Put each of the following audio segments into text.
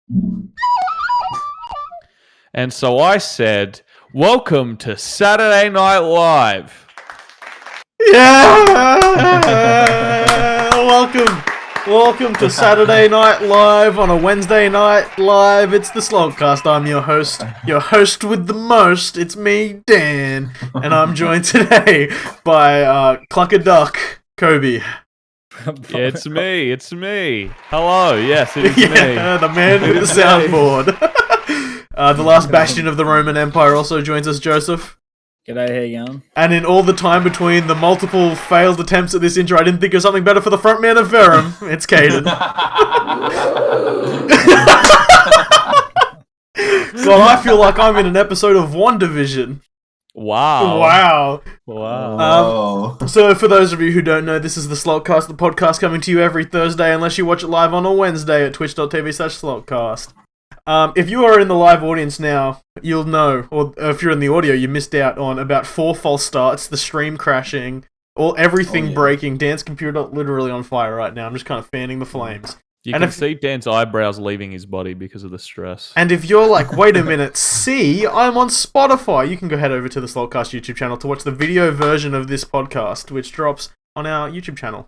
And so I said, welcome to Saturday Night Live. Yeah! Welcome to Saturday Night Live on a Wednesday night live. It's the Slalt Cast. I'm your host with the most. It's me, Dan, and I'm joined today by Cluck a Duck, Kobe. It's me. Hello, yes, it is me. The man with the soundboard. The last bastion of the Roman Empire also joins us, Joseph. G'day, how you going? And in all the time between the multiple failed attempts at this intro, I didn't think of something better for the frontman of Verum. It's Caden. So I feel like I'm in an episode of WandaVision. Wow. So for those of you who don't know, this is the Slalt Cast, the podcast coming to you every Thursday, unless you watch it live on a Wednesday at twitch.tv/SlaltCast. If you are in the live audience now, you'll know, or if you're in the audio, you missed out on about 4 false starts, the stream crashing, everything breaking, Dan's computer literally on fire right now. I'm just kind of fanning the flames. You can see Dan's eyebrows leaving his body because of the stress. And if you're like, wait a minute, I'm on Spotify, you can go head over to the Slotcast YouTube channel to watch the video version of this podcast, which drops on our YouTube channel.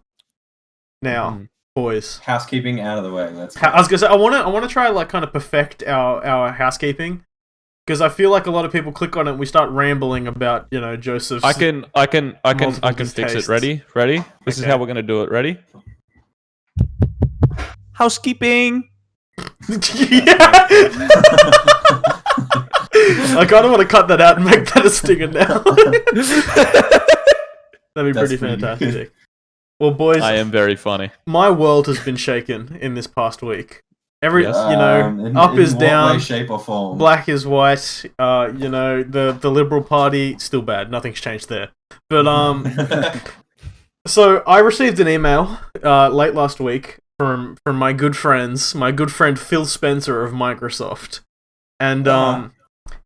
Now, boys. Housekeeping out of the way. Let's go. I was gonna say I want to try kind of perfect our housekeeping, because I feel like a lot of people click on it and we start rambling about Joseph's. I can fix it. Ready? This is how we're gonna do it. Ready? Housekeeping. Yeah. I kind of want to cut that out and make that a stinger now. That'd be pretty fantastic. Well, boys, I am very funny. My world has been shaken in this past week. Up in is down, way, shape, or form. Black is white. The Liberal Party still bad. Nothing's changed there. But so I received an email late last week from my good friend Phil Spencer of Microsoft, and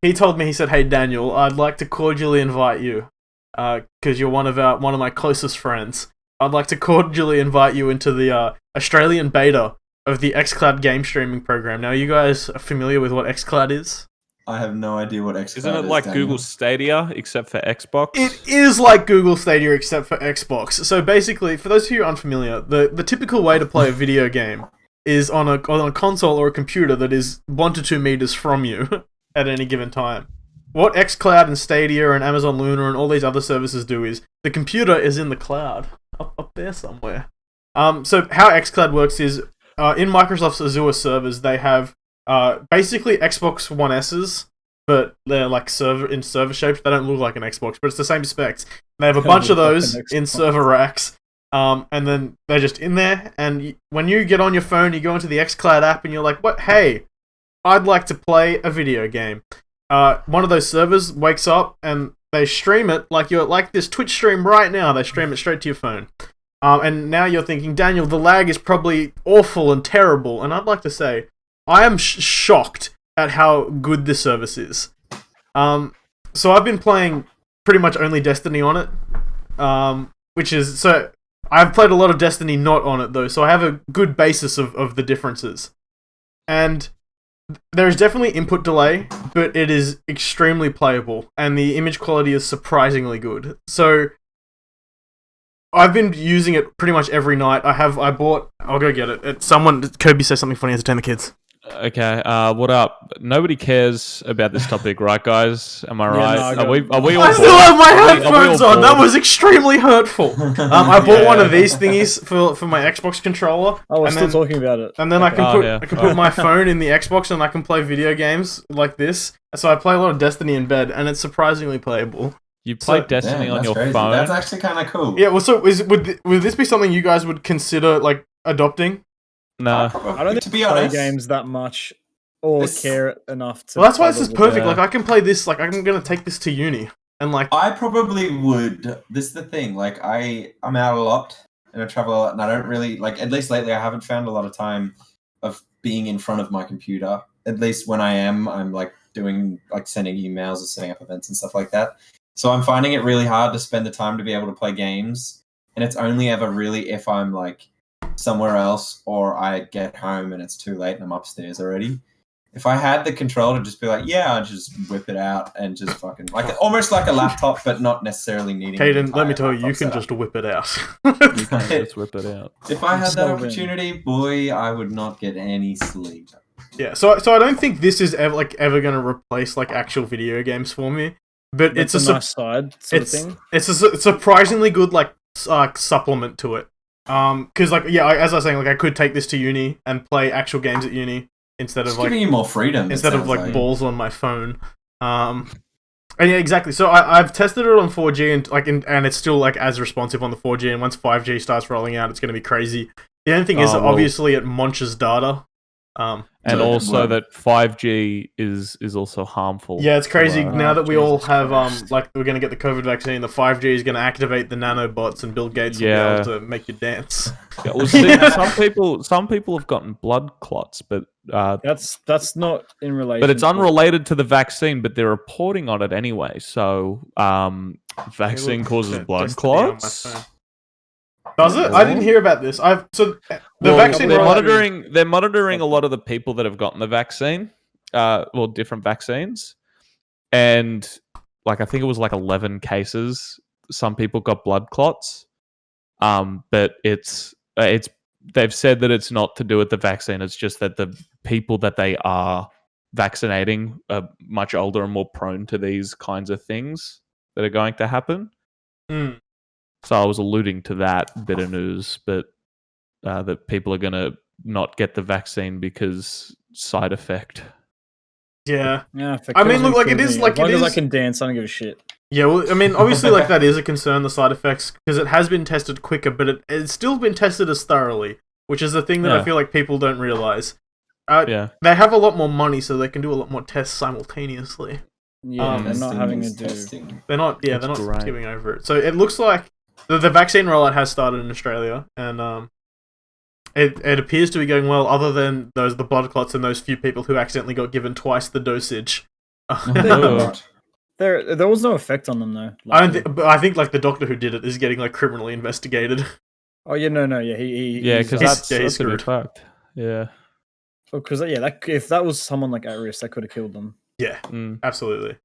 he told me, he said, "Hey Daniel, I'd like to cordially invite you, because you're one of my closest friends. I'd like to cordially invite you into the Australian beta of the xCloud game streaming program." Now, you guys are familiar with what xCloud is? I have no idea what xCloud is. Isn't it like Daniel? Google Stadia, except for Xbox? It is like Google Stadia, except for Xbox. So basically, for those of you unfamiliar, the typical way to play a video game is on a console or a computer that is 1 to 2 meters from you at any given time. What xCloud and Stadia and Amazon Luna and all these other services do is, the computer is in the cloud, up there somewhere. So how xCloud works is, in Microsoft's Azure servers, they have basically Xbox One S's, but they're like server shapes. They don't look like an Xbox, but it's the same specs. They have a bunch of those in server racks, and then they're just in there. And when you get on your phone, you go into the xCloud app, and you're like, "What? Hey, I'd like to play a video game." One of those servers wakes up and they stream it like this Twitch stream right now. They stream it straight to your phone. And now you're thinking, Daniel, the lag is probably awful and terrible. And I'd like to say, I am shocked at how good this service is. So I've been playing pretty much only Destiny on it. So I've played a lot of Destiny not on it though, so I have a good basis of the differences. And there is definitely input delay, but it is extremely playable, and the image quality is surprisingly good. So I've been using it pretty much every night. I'll go get it. Kobe says something funny, entertain the kids. Okay, what up? Nobody cares about this topic, right, guys? Am I right? No, are we all I still have my headphones on. That was extremely hurtful. I bought one of these thingies for my Xbox controller. Oh, we're still talking about it. And then I can put my phone in the Xbox and I can play video games like this. So I play a lot of Destiny in bed, and it's surprisingly playable. You play Destiny on your phone? That's actually kind of cool. Yeah. Well, so would this be something you guys would consider like adopting? No, I don't to be honest, play games that much or care enough to. Well, that's why this is perfect. Yeah. Like, I can play this. Like, I'm gonna take this to uni, and like, I probably would. This is the thing. Like, I'm out a lot and I travel a lot, and I don't really like. At least lately, I haven't found a lot of time of being in front of my computer. At least when I am, I'm like doing like sending emails or setting up events and stuff like that. So I'm finding it really hard to spend the time to be able to play games, and it's only ever really if I'm like somewhere else, or I get home and it's too late and I'm upstairs already. If I had the control to just be like, yeah, I'd just whip it out and just fucking almost like a laptop, but not necessarily needing. Caden, let me tell you, you can just whip it out. You can just whip it out. If I had It's that not bad. opportunity, boy, I would not get any sleep. Yeah, so I don't think this is ever going to replace like actual video games for me, but It's it's a a nice side sort of thing. it's a surprisingly good like supplement to it. Because like as I was saying, like I could take this to uni and play actual games at uni instead It's of like giving you more freedom. instead of like balls on my phone. And yeah, exactly. So I've tested it on 4G and it's still like as responsive on the 4G. And once 5G starts rolling out, it's going to be crazy. The only thing is, obviously, it munches data. And also that 5G is also harmful. Yeah, it's crazy. Now that we all Jesus have Christ. like we're going to get the COVID vaccine, the 5G is going to activate the nanobots, and Bill Gates will be able to make you dance. Yeah, well, see, some people have gotten blood clots, but That's not in relation. but it's to- unrelated to the vaccine. But they're reporting on it anyway. So vaccine causes blood Destiny on my clots. phone. Does it? I didn't hear about this. The vaccine. They're rollout- monitoring a lot of the people that have gotten the vaccine, different vaccines, and like I think it was like 11 cases. Some people got blood clots, but it's they've said that it's not to do with the vaccine. It's just that the people that they are vaccinating are much older and more prone to these kinds of things that are going to happen. Mm. So I was alluding to that bit of news, but that people are going to not get the vaccine because side effect. Yeah. Yeah, if it I mean, kills look, me, like, it kills is, me. like, as long it as I is- can dance, I don't give a shit. Yeah, well, I mean, obviously, like, that is a concern, the side effects, because it has been tested quicker, but it's still been tested as thoroughly, which is the thing that I Yeah. feel like people don't realize. Yeah. They have a lot more money, so they can do a lot more tests simultaneously. Yeah, they're not having to do. Testing. They're not, That's they're not great. skipping over it. So it looks like the vaccine rollout has started in Australia, and it appears to be going well, other than the blood clots and those few people who accidentally got given twice the dosage. Oh. There was no effect on them though. I don't luckily. but I think like the doctor who did it is getting like criminally investigated. Oh yeah, no, yeah, he Yeah, he's, because he's that's gonna be screwed. fucked. Yeah. because if that was someone like at risk, that could have killed them. Yeah, Mm. absolutely.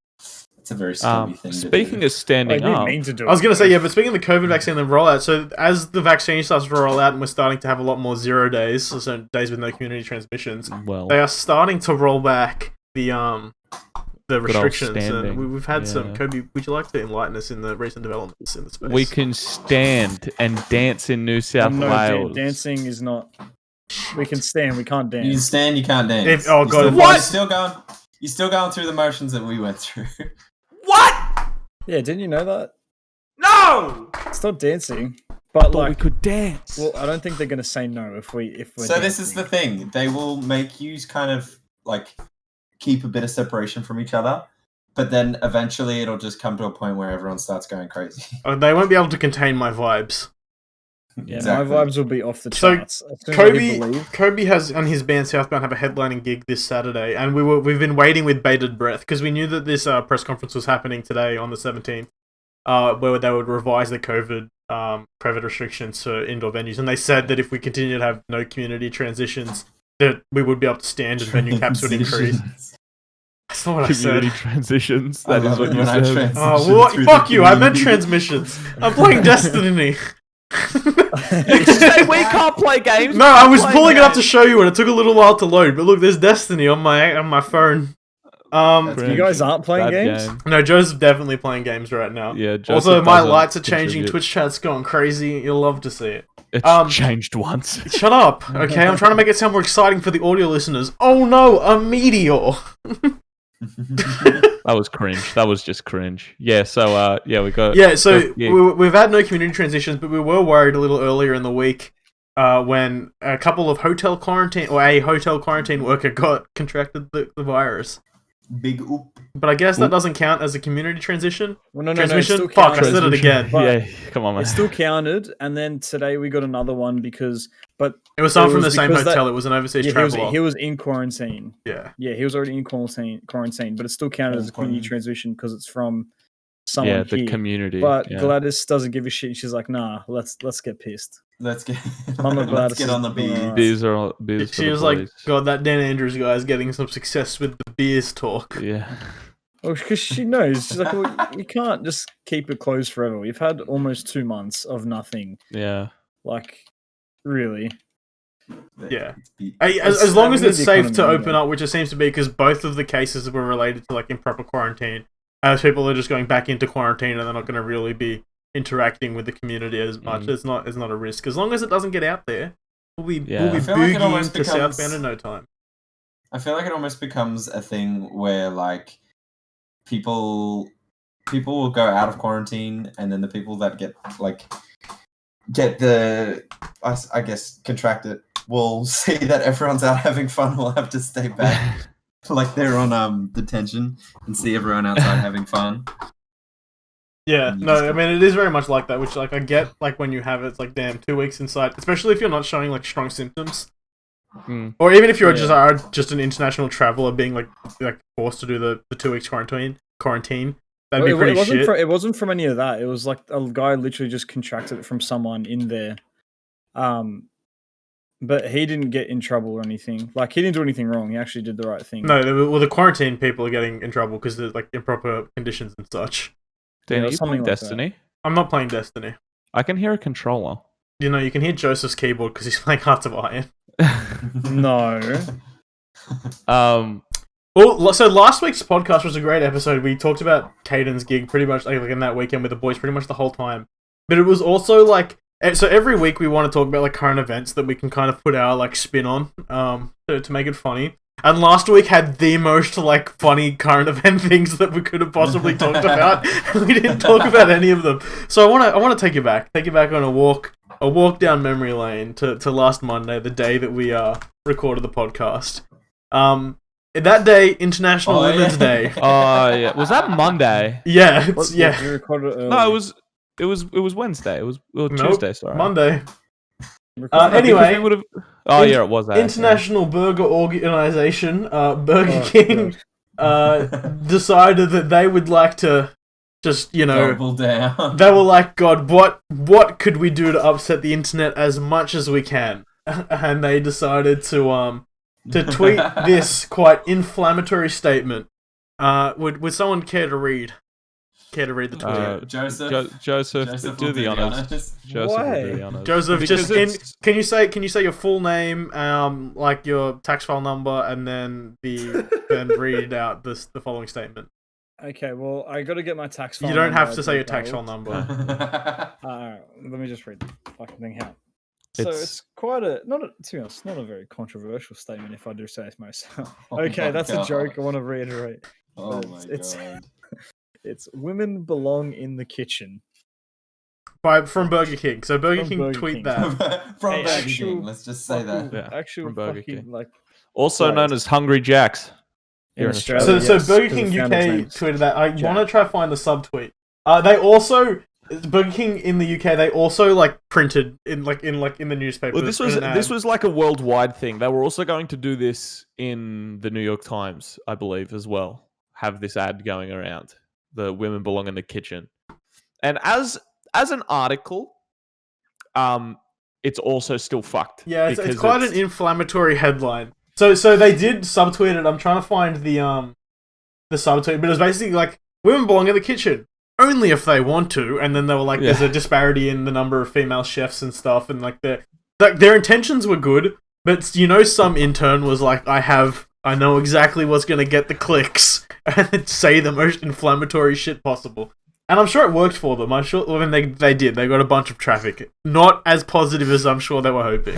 It's a very scary thing. Speaking to of standing I didn't up, mean to do it. I was gonna say, yeah, but speaking of the COVID vaccine and the rollout, so as the vaccine starts to roll out and we're starting to have a lot more 0 days, so days with no community transmissions, well, they are starting to roll back the old restrictions, standing. and we've had some. Yeah. Kobe, would you like to enlighten us in the recent developments in the space? we can stand and dance in New South No, Wales. dancing is not. We can stand, we can't You dance. stand, you can't dance. If- oh, You're God, still, what? You're still going through the motions that we went through. Yeah, didn't you know that? No. It's not dancing, but But we like, could dance. well, I don't think they're gonna say no if we're. So this is the thing. They will make you kind of like keep a bit of separation from each other, but then eventually it'll just come to a point where everyone starts going crazy. They won't be able to contain my vibes. Yeah, Exactly. my vibes will be off the So, charts. As soon as I hit Kobe, believe. Kobe has and his band Southbound have a headlining gig this Saturday, and we've been waiting with bated breath because we knew that this press conference was happening today on the 17th, where they would revise the COVID restrictions for indoor venues, and they said that if we continue to have no community transitions, that we would be able to stand and venue caps would increase. That's not what I Community said. transitions. I That is love what it you when I said. transition Oh, what? through Fuck the you! I meant community. transmissions. I'm playing Destiny. You just say we can't play games. No, I was pulling it up to show you, and it took a little while to load. But look, there's Destiny on my phone. That's You guys aren't playing Bad games? game. No, Joe's definitely playing games right now. Yeah. Joseph Also, my doesn't lights are changing. contribute. Twitch chat's going crazy. You'll love to see it. It's changed once. Shut up, okay? I'm trying to make it sound more exciting for the audio listeners. Oh no, a meteor! That was cringe. That was just cringe. Yeah. So we got. Yeah, so Yeah. we've had no community transitions, but we were worried a little earlier in the week when a hotel quarantine worker contracted the virus. Big oop. But I guess that doesn't count as a community transition. Well, no, Transmission? It still Fuck, I counted. said it again. But Yeah. Come on, man. It still counted, and then today we got another one because, but It was someone It from the was same because hotel. It was an overseas traveler. he was in quarantine. Yeah. Yeah, he was already in quarantine, but it still counted as a community Quarantine. transition because it's from someone Yeah, the here. community. But yeah. Gladys doesn't give a shit. She's like, nah, let's get pissed. let's get Mama let's Gladys get is on the doing beers. alright. Beers for She the was like, boys. God, that Dan Andrews guy is getting some success with the beers talk. Yeah. Well, because she knows. She's like, well, you can't just keep it closed forever. We've had almost 2 months of nothing. Yeah. Like, really. Yeah. It's As long as having it's the safe to economy, open yeah. up, which it seems to be, because both of the cases were related to like improper quarantine. As people are just going back into quarantine and they're not going to really be interacting with the community as much. It's not a risk. As long as it doesn't get out there, we'll be I feel like it boogieing almost to becomes- Southbound in no time. I feel like it almost becomes a thing where like people will go out of quarantine, and then the people that get the I guess contract it will see that everyone's out having fun. Will have to stay back, like they're on detention, and see everyone outside having fun. Yeah, And you no, just I go- mean it is very much like that. Which like I get, like when you have it, it's like damn 2 weeks inside, especially if you're not showing like strong symptoms. Mm. Or even if you're Yeah. just an international traveler being like forced to do the 2 weeks quarantine, that'd be Well, pretty shit. it wasn't from any of that. It was like a guy literally just contracted it from someone in there. But he didn't get in trouble or anything. Like, he didn't do anything wrong. He actually did the right thing. No, the quarantine people are getting in trouble because there's like improper conditions and such. Dan, Yeah, are you something playing like that. Destiny? I'm not playing Destiny. I can hear a controller. You know, you can hear Joseph's keyboard because he's playing Hearts of Iron. No. Well, so last week's podcast was a great episode. We talked about Caden's gig pretty much like in that weekend with the boys pretty much the whole time. But it was also like, so every week we want to talk about like current events that we can kind of put our like spin on to make it funny. And last week had the most like funny current event things that we could have possibly talked about. We didn't talk about any of them. So I want to take you back on a walk down memory lane to last Monday, the day that we recorded the podcast. That day, International Women's Day. Oh yeah, was that Monday? Yeah, What- yeah. You recorded it early. No, it was Wednesday. It was Nope, Tuesday. Sorry, Monday. Recorded- No, because Anyway, we would've- Oh yeah, it was that. International Burger Organization, Burger Oh, King, decided that they would like to just, Double down. they were like, God, what could we do to upset the internet as much as we can? And they decided to tweet this quite inflammatory statement. Would someone care to read? Care to read the tweet? Joseph. Joseph, Joseph do will the honors. Joseph will Why? do the honors. Joseph, Because just can you say your full name, like your tax file number, and then then read out the following statement. Okay, well, I got to get my tax file. You don't have number to say your detailed. tax file number. Alright, let me just read the fucking thing out. So It's- it's quite to be honest, not a very controversial statement if I do say it myself. Oh Okay, my that's a God. joke. I want to reiterate. Oh But my it's- god. It's women belong in the kitchen. From Burger King. So Burger From King Burger tweet King. that. From Hey, Burger actual King, let's just say that. Fucking- Yeah, actual from Burger fucking King. like Also Right. known as Hungry Jacks. in Here in Australia. So yes, Burger 'cause King the founder's UK name's tweeted that. I Jack. want to try to find the subtweet. They also Burger King in the UK. They also like printed in the newspaper. Well, this was like a worldwide thing. They were also going to do this in the New York Times, I believe, as well. Have this ad going around. The women belong in the kitchen. And as an article, it's also still fucked. Yeah, it's because quite an inflammatory headline. So they did subtweet it. I'm trying to find the subtweet, but it was basically like women belong in the kitchen only if they want to, and then they were like, there's Yeah. a disparity in the number of female chefs and stuff, and like their intentions were good, but some intern was like, I know exactly what's gonna get the clicks and say the most inflammatory shit possible. And I'm sure it worked for them. I'm sure when they did. They got a bunch of traffic. Not as positive as I'm sure they were hoping.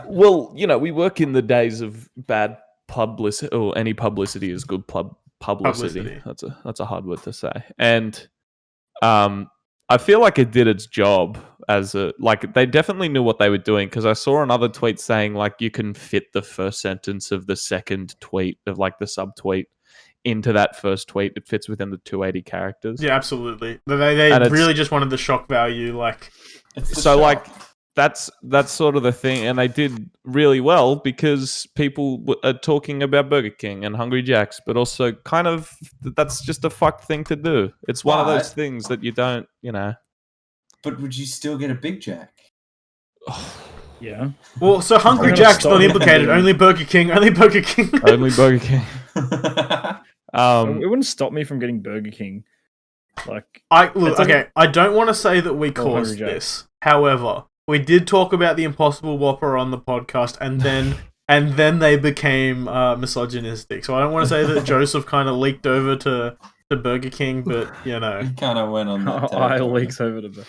Well, we work in the days of bad publicity, or any publicity is good publicity. That's a hard word to say. And I feel like it did its job they definitely knew what they were doing, because I saw another tweet saying like you can fit the first sentence of the second tweet of like the subtweet into that first tweet. It fits within the 280 characters. Yeah, absolutely. They And it's- really just wanted the shock value, like... It's the So shock. like that's sort of the thing, and they did really well because people are talking about Burger King and Hungry Jacks, but also kind of that's just a fucked thing to do. It's one of those But- things that you don't, But would you still get a Big Jack? Yeah. Well, so Hungry Don't Jack's stop not me. implicated. Only Burger King. Only Burger King. Only Burger King. It wouldn't stop me from getting Burger King. Like, Okay. I don't want to say that we Hungry caused Jack. this. However, we did talk about the Impossible Whopper on the podcast, and then they became misogynistic. So I don't want to say that Joseph kind of leaked over to Burger King, but you know, He kind of went on that. I territory. leaked over to.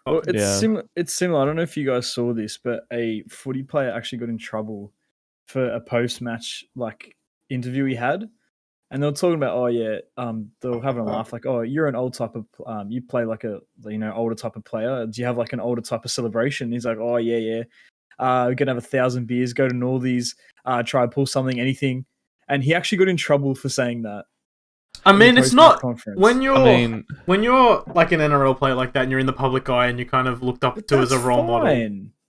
Well, it's Yeah. similar. It's similar. I don't know if you guys saw this, but a footy player actually got in trouble for a post-match interview he had, and they were talking about, they were having a laugh, like, oh, you're an old type of, you play like a older type of player. Do you have like an older type of celebration? He's like, oh yeah. We're gonna have 1,000 beers, go to Northies, try to pull something, anything, and he actually got in trouble for saying that. I mean, it's not Conference. when you're like an NRL player like that, and you're in the public eye, and you're kind of looked up to as a role model.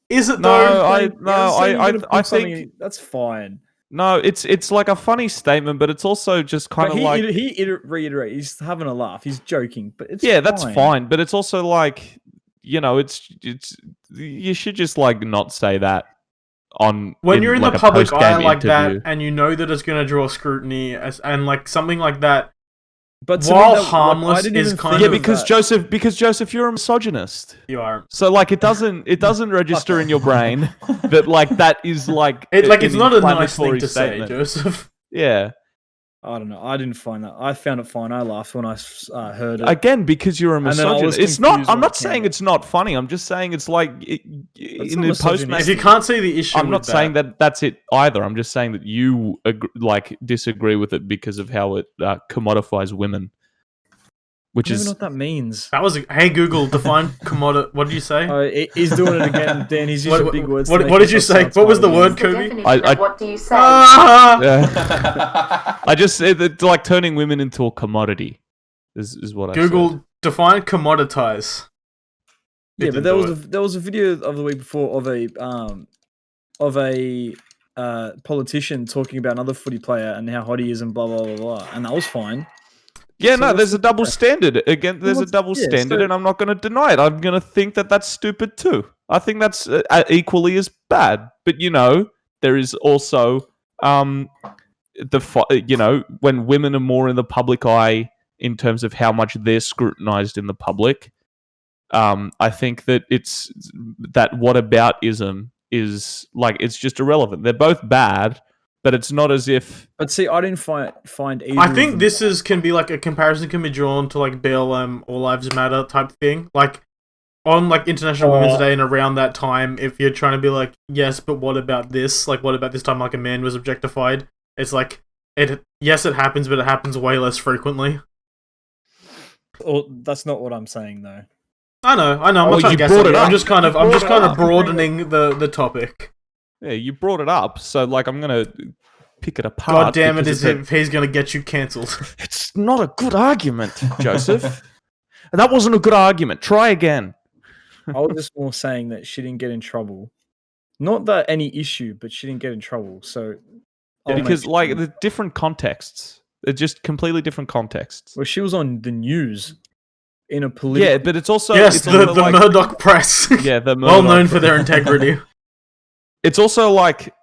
Is it though? I think that's fine. no. It's like a funny statement, but it's also just kind of like he reiterates. He's having a laugh. He's joking, but it's that's fine. But it's also like, it's you should just like not say that on when you're in like the a public eye post-game like interview. that, and you know that it's going to draw scrutiny, and like something like that. But to while me, harmless is kind of because Joseph, you're a misogynist. You are. So like it doesn't register in your brain that like that is like it's not a nice inflammatory thing to statement. say, Joseph. Yeah. I don't know. I didn't find that. I found it fine. I laughed when I heard it. Again, because you're a And then I was misogynist. It's confused not. I'm when not it came saying out. it's not funny. I'm just saying it's like It's in not the post misogynistic. If you can't see the issue, I'm not with saying that that's it either. I'm just saying that you disagree with it because of how it commodifies women, which I don't is know what that means. that was. Hey Google, define commodity. What did you say? Oh, he's doing it again, Dan. He's using big words. What did you say? What was the word, Kobe? What do you say? Yeah. I just said that like turning women into a commodity is what I Google said. define commoditize. Yeah, It but didn't there was a video of the week before of a politician talking about another footy player and how hot he is and blah blah blah blah, and that was fine. Yeah, So no, what's there's a the double difference? standard. Again, there's a what's- double yeah, standard, so- and I'm not going to deny it. I'm going to think that that's stupid too. I think that's equally as bad. But there is also when women are more in the public eye in terms of how much they're scrutinized in the public. I think that it's that whataboutism is like it's just irrelevant. They're both bad, but it's not as if. But see, I didn't find either. I of think them- this can be like a comparison can be drawn to like BLM All Lives Matter type thing. Like on like International Women's Day and around that time, if you're trying to be like, yes, but what about this? Like, what about this time like a man was objectified? It's like it happens, but it happens way less frequently. Well, that's not what I'm saying though. I know. I'm not trying to guess brought at it you. up. I'm just kind of You brought it up. broadening the topic. Yeah, you brought it up, so like I'm gonna pick it apart. God damn it! because Is if he's gonna get you cancelled? It's not a good argument, Joseph. That wasn't a good argument. Try again. I was just more saying that she didn't get in trouble. Not that any issue, but she didn't get in trouble. So I'll Because make like sure. the different contexts, they're just completely different contexts. Well, she was on the news in a political. Yeah, but it's also Yes, it's the also like, Murdoch press. yeah, the well Murdoch- known for their integrity. It's also like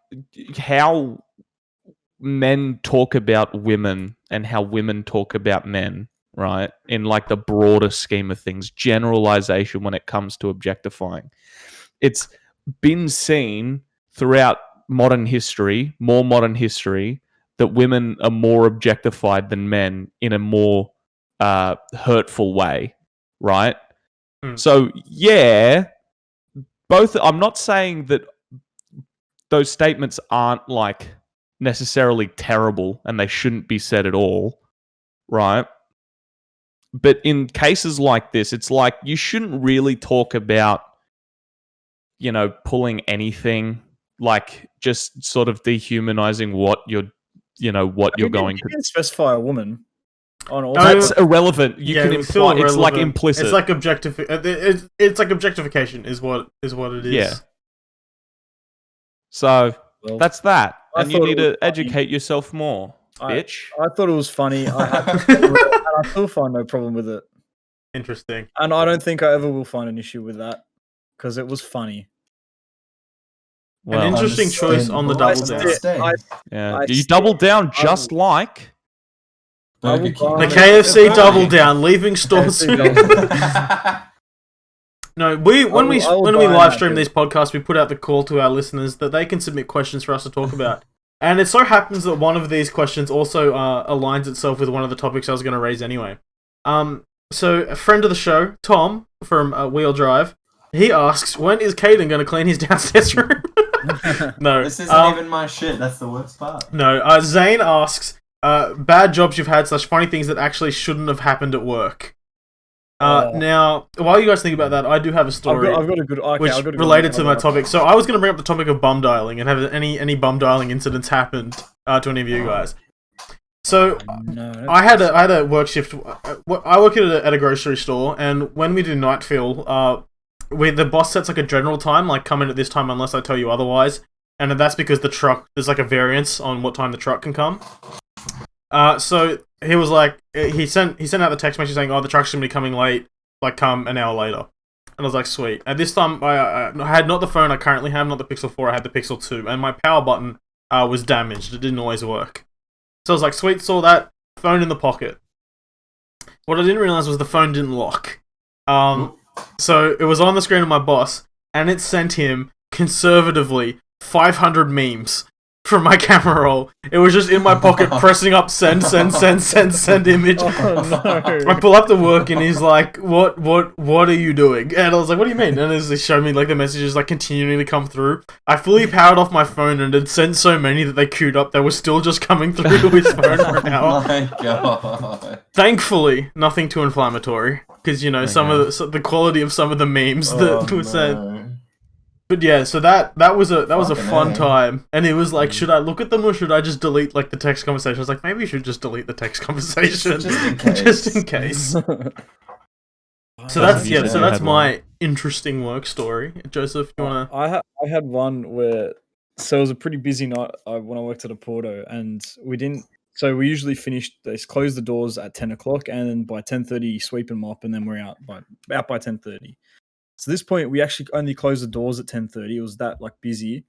how men talk about women and how women talk about men, right? In like the broader scheme of things, generalization when it comes to objectifying. It's been seen throughout modern history, that women are more objectified than men in a more hurtful way, right? So, yeah, both. I'm not saying that those statements aren't like necessarily terrible and they shouldn't be said at all, right? But in cases like this, it's like you shouldn't really talk about, pulling anything, like just sort of dehumanizing what you're going You to. can specify a woman on all. No, That's irrelevant. You can it's still imply it's like irrelevant. implicit. It's like it's like objectification is what it is. Yeah. So Well, that's that, I and you thought need it was to funny. educate yourself more, bitch. I thought it was funny. I still find no problem with it, Interesting. and I don't think I ever will find an issue with that because it was funny. Well, interesting choice on the double down. yeah. I You still- double down just like. Burger I King. will The buy- KFC Burger double King. down, leaving store KFC soon. double No, when we I will when we buy live that, stream dude. these podcasts, we put out the call to our listeners that they can submit questions for us to talk about. And it so happens that one of these questions also aligns itself with one of the topics I was going to raise anyway. So a friend of the show, Tom from Wheel Drive, he asks, when is Caden going to clean his downstairs room? No, This isn't even my shit. That's the worst part. no. Zane asks, bad jobs you've had / funny things that actually shouldn't have happened at work. Now, while you guys think about that, I do have a story. I've got a good. Okay, Which I've got a good related one. to my topic. So I was going to bring up the topic of bum dialing and have any bum dialing incidents happened to any of you guys. So No, I had a work shift. I work at a grocery store, and when we do night fill, the boss sets like a general time, like come in at this time unless I tell you otherwise, and that's because the truck there's like a variance on what time the truck can come. So he was like, he sent out the text message saying, "Oh, the truck's gonna be coming late. Like, come an hour later." And I was like, "Sweet." At this time, I had not the phone I currently have, not the Pixel 4. I had the Pixel 2, and my power button was damaged. It didn't always work. So I was like, "Sweet." Saw that phone in the pocket. What I didn't realize was the phone didn't lock. So it was on the screen of my boss, and it sent him conservatively 500 memes from my camera roll. It was just in my pocket, pressing up send image. Oh no! I pull up to work, and he's like, "What are you doing?" And I was like, "What do you mean?" And he showed me like the messages like continuing to come through. I fully powered off my phone, and had sent so many that they queued up. They were still just coming through to his phone for an hour. Oh my god. Thankfully, nothing too inflammatory, because some of the quality of some of the memes that were said. But yeah, so that was a Fucking fun A. time, and it was like, should I look at them or should I just delete like the text conversation? I was like, maybe you should just delete the text conversation, Just in case. just in case. So that's my interesting work story. Joseph, you wanna? I had one where it was a pretty busy night when I worked at a Porto, and we didn't. So we usually they close the doors at 10 o'clock, and then by 10:30 sweep and mop, and then we're out by 10:30. So at this point, we actually only closed the doors at 10:30. It was that like busy.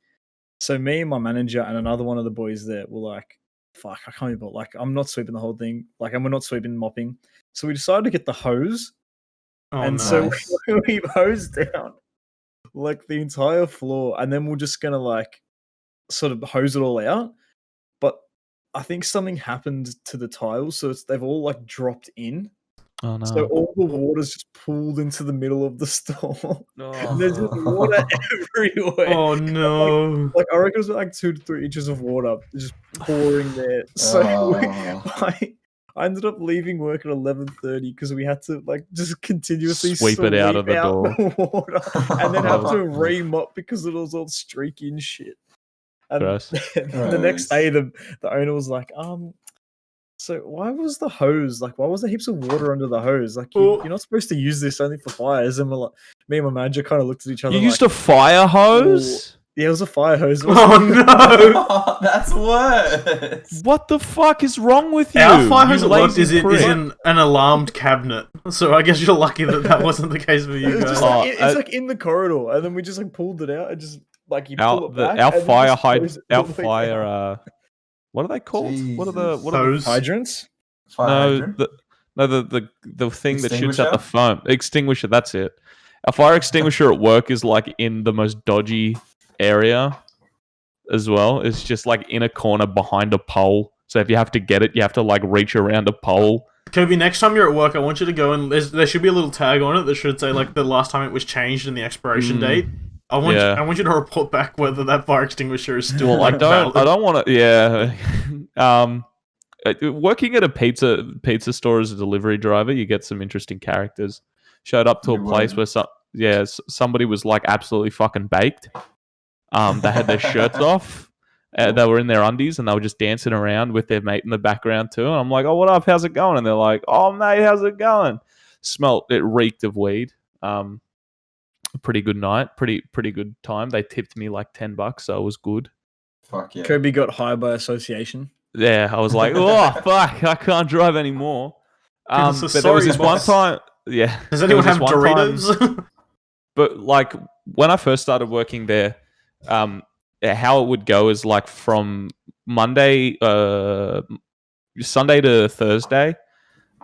So me and my manager and another one of the boys there were like, "Fuck, I can't even. Like, I'm not sweeping the whole thing. Like, and we're not sweeping and mopping." So we decided to get the hose, so we hosed down like the entire floor, and then we're just gonna like sort of hose it all out. But I think something happened to the tiles, so they've all like dropped in. Oh no! So all the water's just pooled into the middle of the store. Oh. There's just water everywhere. Oh no! Like I reckon it was like 2 to 3 inches of water just pouring there. So I ended up leaving work at 11:30 because we had to like just continuously Sweep it out of the door. the water, and then have to re-mop because it was all streaky and shit. And Gross. the next day, the owner was like, so why was the hose why was there heaps of water under the hose? Like you're not supposed to use this only for fires. And me and my manager kind of looked at each other. You used a fire hose? Yeah, it was a fire hose. Oh no! That's worse. What the fuck is wrong with you? Our fire hose You at work lazy is prick. in an alarmed cabinet, so I guess you're lucky that wasn't the case for you It's guys. just like, it's like in the corridor, and then we just like pulled it out and just like you pull it back. Our and then fire just close it all the way down. fire. What are they called? What are the Hose? Hydrants? Fire the thing that shoots out Extinguisher? the foam extinguisher. That's it. A fire extinguisher at work is like in the most dodgy area as well. It's just like in a corner behind a pole. So if you have to get it, you have to like reach around a pole. Kobe, next time you're at work, I want you to go and there should be a little tag on it that should say like the last time it was changed and the expiration date. I want you to report back whether that fire extinguisher is still like valid. I don't want to. Yeah. Working at a pizza store as a delivery driver, you get some interesting characters. Showed up to a place where somebody was like absolutely fucking baked. They had their shirts off. They were in their undies and they were just dancing around with their mate in the background too. And I'm like, "Oh, what up? How's it going?" And they're like, "Oh, mate, how's it going?" It reeked of weed. Pretty good night. Pretty good time. They tipped me like $10, so it was good. Fuck yeah. Kobe got high by association. Yeah, I was like, "Oh fuck, I can't drive anymore." But there was this one time. Yeah. Does anyone there have was this one time- Doritos? But like when I first started working there, how it would go is like from Monday, Sunday to Thursday,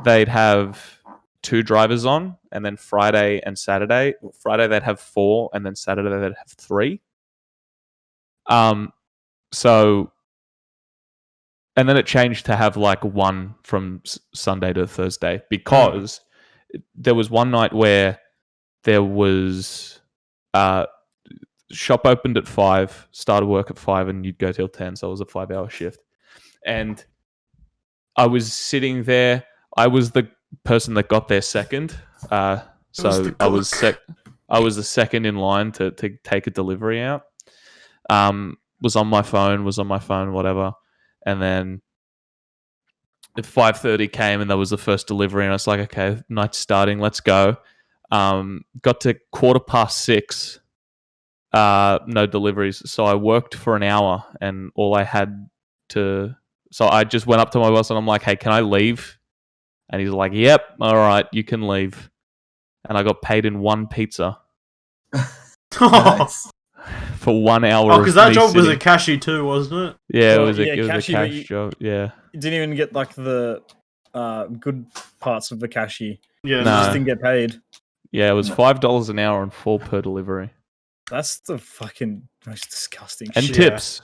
they'd have 2 drivers on, and then Friday and Saturday. Friday they'd have 4, and then Saturday they'd have 3. So, and then it changed to have like 1 from Sunday to Thursday, because there was one night where there was shop opened at 5, started work at 5, and you'd go till 10. So it was a 5-hour shift, and I was sitting there. I was the person that got there second. So I was the second in line to take a delivery out. Was on my phone, whatever. And then at 5:30 came, and that was the first delivery, and I was like, okay, night's starting, let's go. Got to 6:15, no deliveries. So I worked for an hour, and all I had to... So I just went up to my boss, and I'm like, hey, can I leave? And he's like, yep, all right, you can leave. And I got paid in 1 pizza. Nice. For 1 hour. Oh, because that job was a cashier too, wasn't it? Yeah, Well, it was a yeah, cash job. Yeah. You didn't even get like the good parts of the cashier. Yeah. You No. just didn't get paid. Yeah, it was $5 an hour and 4 per delivery. That's the fucking most disgusting And shit. tips.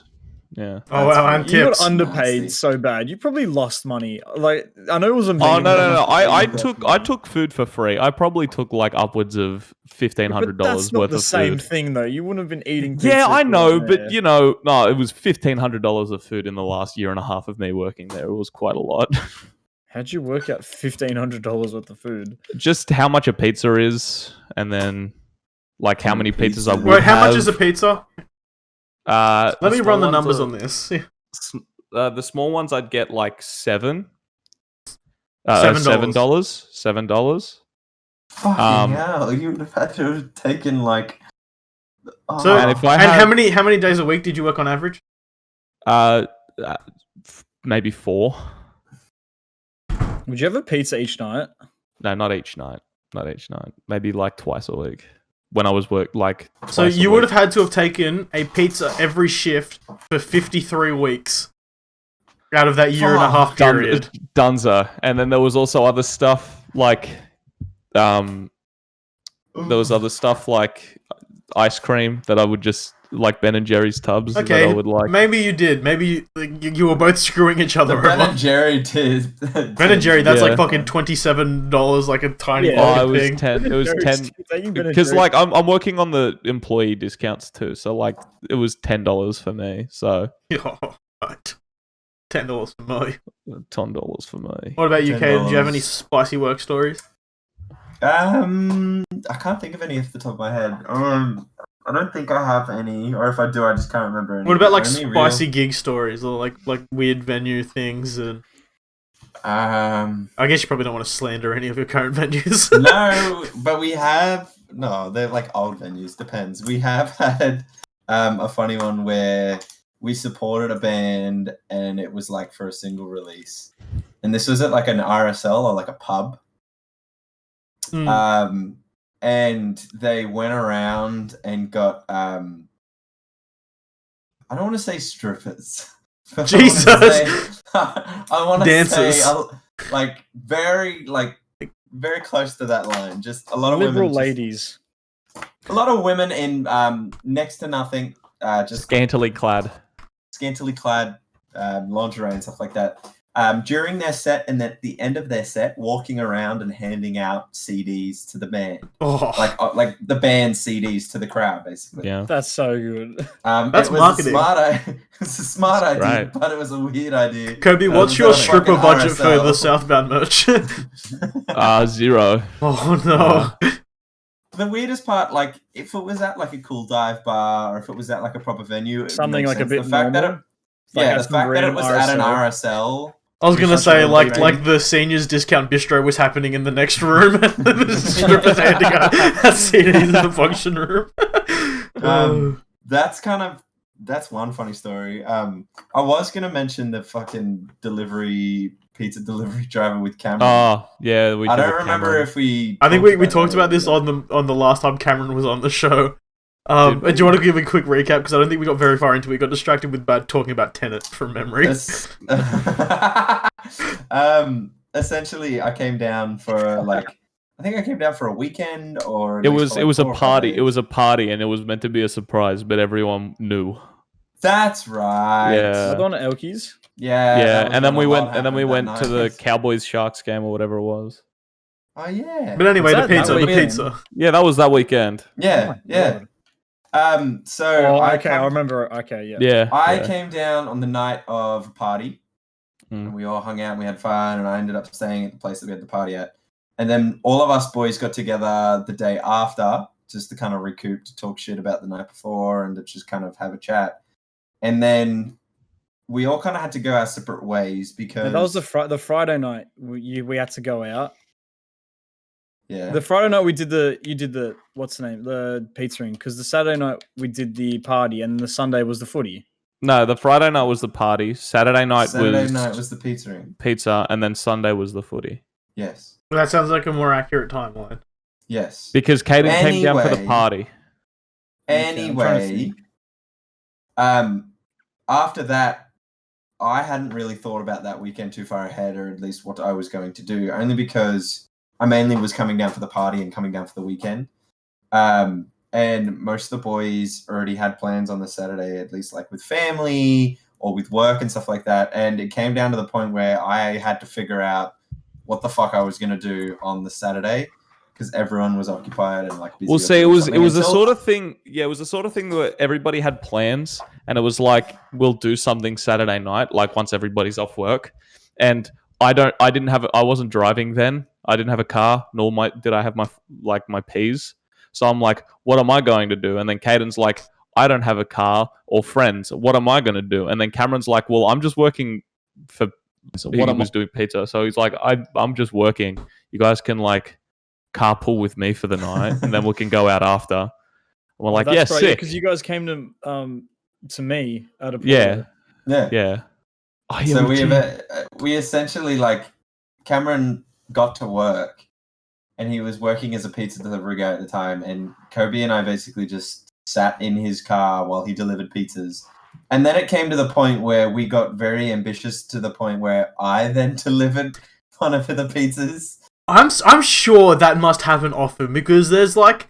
Yeah. Oh wow, and You got tips. underpaid Nasty. so bad. You probably lost money. Like, I know it was a Oh minimum. no! I Yeah, took food for free. I probably took like upwards of $1,500 but that's not worth the of same food. thing, though. You wouldn't have been eating. Pizza Yeah, I if you know, weren't but there. no, it was $1,500 of food in the last year and a half of me working there. It was quite a lot. How'd you work out $1,500 worth of food? Just how much a pizza is, and then like how many pizzas I would Wait, how have. much is a pizza? Let me run the numbers on this. The small ones I'd get like 7. $7. $7. Fucking hell! You would have had to have taken like. Oh, So, And if I and had- how many days a week did you work on average? Maybe 4. Would you have a pizza each night? No, not each night. Not each night. Maybe like twice a week. When I was So you would have had to have taken a pizza every shift for 53 weeks out of that year and a half period. Dunza. And then there was also other stuff like there was other stuff like ice cream that I would just like Ben and Jerry's tubs that Okay, I would like. maybe you did. Maybe you were both screwing each other the Ben over. and Jerry did. Ben and Jerry, that's Yeah. like fucking $27, like a tiny Yeah. Oh, fucking it was thing. 10. It was 10 because like I'm working on the employee discounts too. So like it was $10 for me. So Oh, right. $10 for me. $10 for me. What about you, Kate? Did you have $10. any spicy work stories? I can't think of any off the top of my head. I don't think I have any, or if I do, I just can't remember any. What about like Any real- spicy gig stories or like weird venue things? And I guess you probably don't want to slander any of your current venues. No, but we have they're like old venues. Depends. We have had a funny one where we supported a band and it was like for a single release, and this was at like an RSL or like a pub. Mm. And they went around and got I don't want to say strippers. but Jesus. I want to Dancers. say like very close to that line. Just a lot of Liberal women, ladies. a lot of women in next to nothing, just Scantily clad. scantily clad lingerie and stuff like that. During their set and at the end of their set, walking around and handing out CDs to the band, Oh, like the band CDs to the crowd, basically. Yeah. That's so good. That's it was marketing. it was a smart idea, Right. but it was a weird idea. Kobe, It what's was your a stripper fucking budget for RSL. the Southbound merch? 0. Oh no. The weirdest part, like if it was at like a cool dive bar or if it was at like a proper venue, it would Something make like a sense. bit The fact normal. that Aston the fact that Green it was at an RSL. RSL. I was gonna Such a say lovely like thing. the seniors discount bistro was happening in the next room. The strippers handing out CDs in the function room. That's one funny story. I was gonna mention the fucking pizza delivery driver with Cameron. Oh, yeah. I don't remember if we. I think we talked talked about that this earlier. on the last time Cameron was on the show. Do you want to give a quick recap? Because I don't think we got very far into it. We got distracted with talking about Tenet from memory. Essentially, I came down for I think I came down for a weekend, or It was a party. It was a party, and it was meant to be a surprise, but everyone knew. That's right. Yeah. Are they on Elkies? Yeah, and then we went to the Cowboys Sharks game or whatever it was. Oh yeah. But anyway, the that weekend? pizza. Yeah, that was that weekend. Yeah, Oh yeah. So I remember. Okay, yeah. Yeah. I came down on the night of a party, Mm. and we all hung out and we had fun, and I ended up staying at the place that we had the party at. And then all of us boys got together the day after, just to kind of recoup, to talk shit about the night before, and to just kind of have a chat. And then we all kind of had to go our separate ways because That was the Friday night. We had to go out. yeah. The Friday night you did the what's the name, the pizza ring, because the Saturday night we did the party and the Sunday was the footy. No, the Friday night was the party. Saturday night was the pizza ring. Pizza, and then Sunday was the footy. Yes. That sounds like a more accurate timeline. Yes. Because Caden came down for the Anyway. party. Anyway, after that, I hadn't really thought about that weekend too far ahead, or at least what I was going to do, only because I mainly was coming down for the party and coming down for the weekend. And most of the boys already had plans on the Saturday, at least like with family or with work and stuff like that. And it came down to the point where I had to figure out what the fuck I was going to do on the Saturday, because everyone was occupied and like busy. Well, see, it was the sort of thing. Yeah, it was the sort of thing where everybody had plans, and it was like, we'll do something Saturday night, like once everybody's off work. And I wasn't driving then. I didn't have a car, nor did I have my P's. So I'm like, what am I going to do? And then Caden's like, I don't have a car or friends. What am I going to do? And then Cameron's like, well, I'm just working for. So he was doing pizza, so he's like, I'm just working. You guys can like carpool with me for the night, and then we can go out after. And we're like, yeah, sick. Because you guys came to me at a Yeah. Oh, yeah. So we essentially, like, Cameron got to work, and he was working as a pizza delivery guy at the time, and Kobe and I basically just sat in his car while he delivered pizzas. And then it came to the point where we got very ambitious, to the point where I then delivered one of the pizzas. I'm sure that must happen often, because there's like,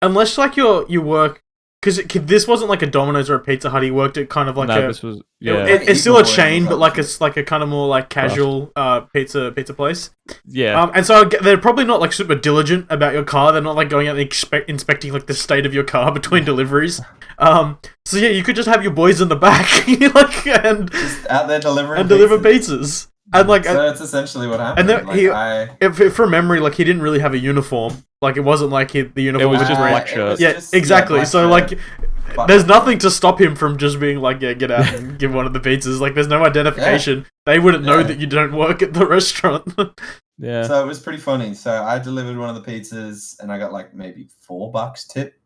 unless like you work, because this wasn't like a Domino's or a Pizza Hut. He worked at kind of like this was it's still a chain, but like it's like a kind of more like casual pizza place. Yeah. And so they're probably not like super diligent about your car. They're not like going out and inspecting like the state of your car between deliveries. So yeah, you could just have your boys in the back, like, and just out there delivering and deliver pizzas. And like, so that's essentially what happened. And then if from memory, like, he didn't really have a uniform. Like, it wasn't like the uniform. It was just black shirt. Yeah, exactly. So like, there's nothing to stop him from just being like, yeah, get out and give one of the pizzas. Like, there's no identification. They wouldn't know that you don't work at the restaurant. Yeah. So it was pretty funny. So I delivered one of the pizzas, and I got like maybe $4 tip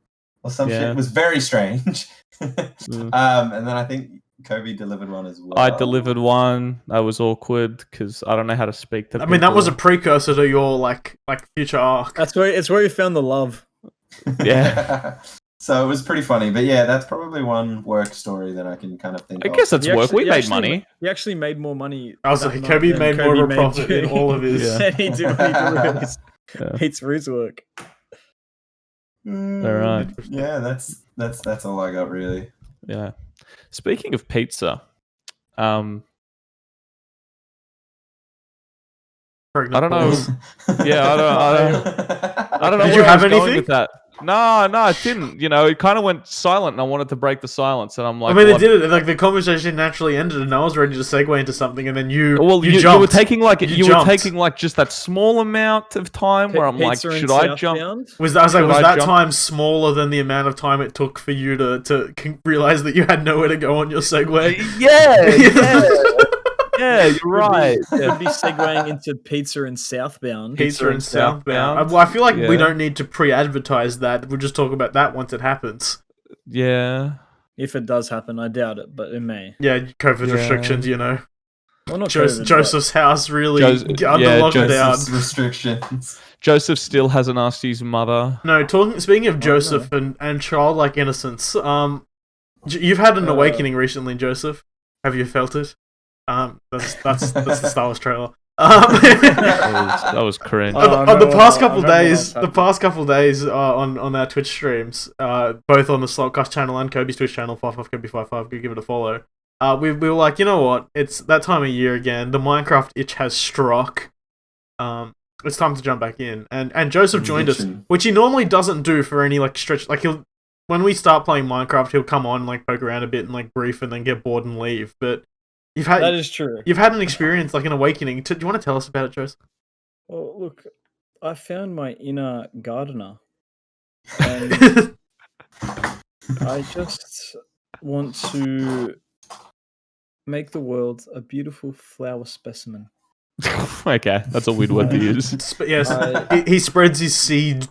or some shit. It was very strange. And then I think Kobe delivered one as well. I delivered one. That was awkward because I don't know how to speak to people. I mean, that was a precursor to your like future arc. It's where you found the love. Yeah. So it was pretty funny. But yeah, that's probably one work story that I can kind of think of. I guess that's work. We made money. He actually made more money. I was like, Kobe made more of a profit in all of his. Yeah. He did his work. All right. Yeah, that's all I got really. Yeah. Speaking of pizza, I don't know. Yeah, I don't know. Did you have anything with that? No, I didn't. You know, it kind of went silent, and I wanted to break the silence, and I'm like, I mean, it did it. Like, the conversation naturally ended, and I was ready to segue into something, and then you jumped. You were taking like just that small amount of time where I'm like, should I jump? Was that time smaller than the amount of time it took for you to realize that you had nowhere to go on your segue? Yeah. Yeah, you're right. You'd be segueing into pizza and southbound. Pizza and southbound. Well, I feel like we don't need to pre-advertise that. We'll just talk about that once it happens. Yeah. If it does happen, I doubt it, but it may. Yeah, COVID restrictions, you know. Well, not COVID, Joseph's house really Jos- under yeah, lockdown. Joseph's restrictions. Joseph still hasn't asked his mother. No, speaking of Oh, Joseph and childlike innocence, you've had an Uh, awakening recently, Joseph. Have you felt it? That's the Star Wars trailer. That was cringe. On the past I couple remember days, what's on our Twitch streams, both on the Slalt Cast channel and Kobe's Twitch channel, 55Kobe55, go give it a follow. We were like, you know what? It's that time of year again. The Minecraft itch has struck. It's time to jump back in. And Joseph joined us, which he normally doesn't do for any like stretch. Like when we start playing Minecraft, he'll come on, like poke around a bit and like brief, and then get bored and leave. But that is true. you've had an experience, like an awakening. Do you want to tell us about it, Joseph? Well, look, I found my inner gardener, and I just want to make the world a beautiful flower specimen. Okay, that's a weird word to use. Yes, he spreads his seeds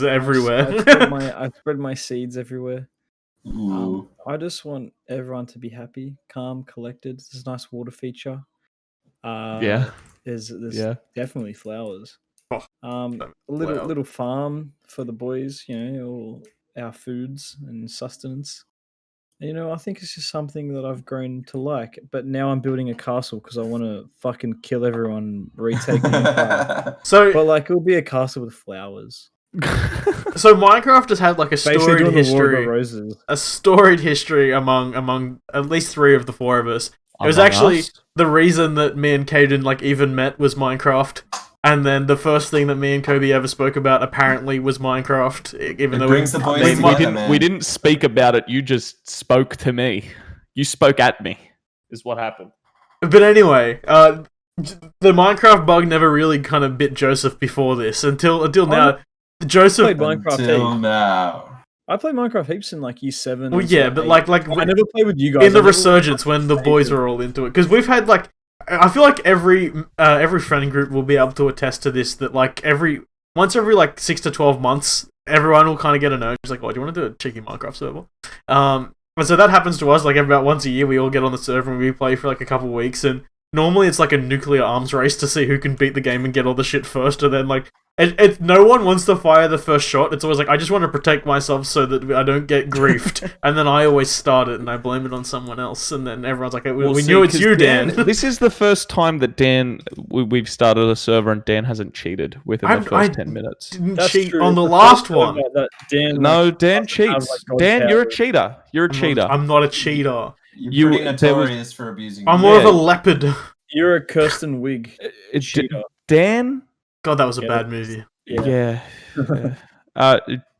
everywhere. I spread my seeds everywhere. Ooh. I just want everyone to be happy, calm, collected. There's a nice water feature. Yeah. There's Yeah. definitely flowers. Oh, A little farm for the boys, all our foods and sustenance. And, I think it's just something that I've grown to like. But now I'm building a castle because I want to fucking kill everyone, retake the empire. So, But it'll be a castle with flowers. so Minecraft has had like a Basically storied doing the War of the history. Roses. A storied history among at least 3 of the 4 of us. It was Among actually us? the reason that me and Caden like even met was Minecraft, and then the first thing that me and Kobe ever spoke about apparently was Minecraft. Even though brings the boys We together, didn't. man. We didn't speak about it. You just spoke to me. You spoke at me. Is what happened. But anyway, the Minecraft bug never really kind of bit Joseph before this until now. Joseph played Minecraft Until heaps. now. I played Minecraft heaps in like year 7. Well, and yeah, so but 8. like I never played with you guys. in the I never- resurgence when the boys were all into it, because we've had like, I feel like every friend group will be able to attest to this, that like once every like 6 to 12 months, everyone will kind of get a note. It's like, oh, do you want to do a cheeky Minecraft server? And so that happens to us like about once a year. We all get on the server and we play for like a couple of weeks, and normally it's like a nuclear arms race to see who can beat the game and get all the shit first, and then like no one wants to fire the first shot. It's always like, I just want to protect myself so that I don't get griefed, and then I always start it and I blame it on someone else, and then everyone's like, we knew it's you, Dan. This is the first time that we've started a server and Dan hasn't cheated within the first 10 minutes. Didn't That's cheat true. on the The last first time one. that Dan, No, like, Dan doesn't have, cheats. like, God's Dan, you're a power. cheater. You're a cheater. I'm not a cheater. You're pretty there was- notorious for abusing. I'm me. more of a leopard. You're a Kirsten Wig. It's cheater. Dan. God, that was a Yeah. bad movie. Yeah.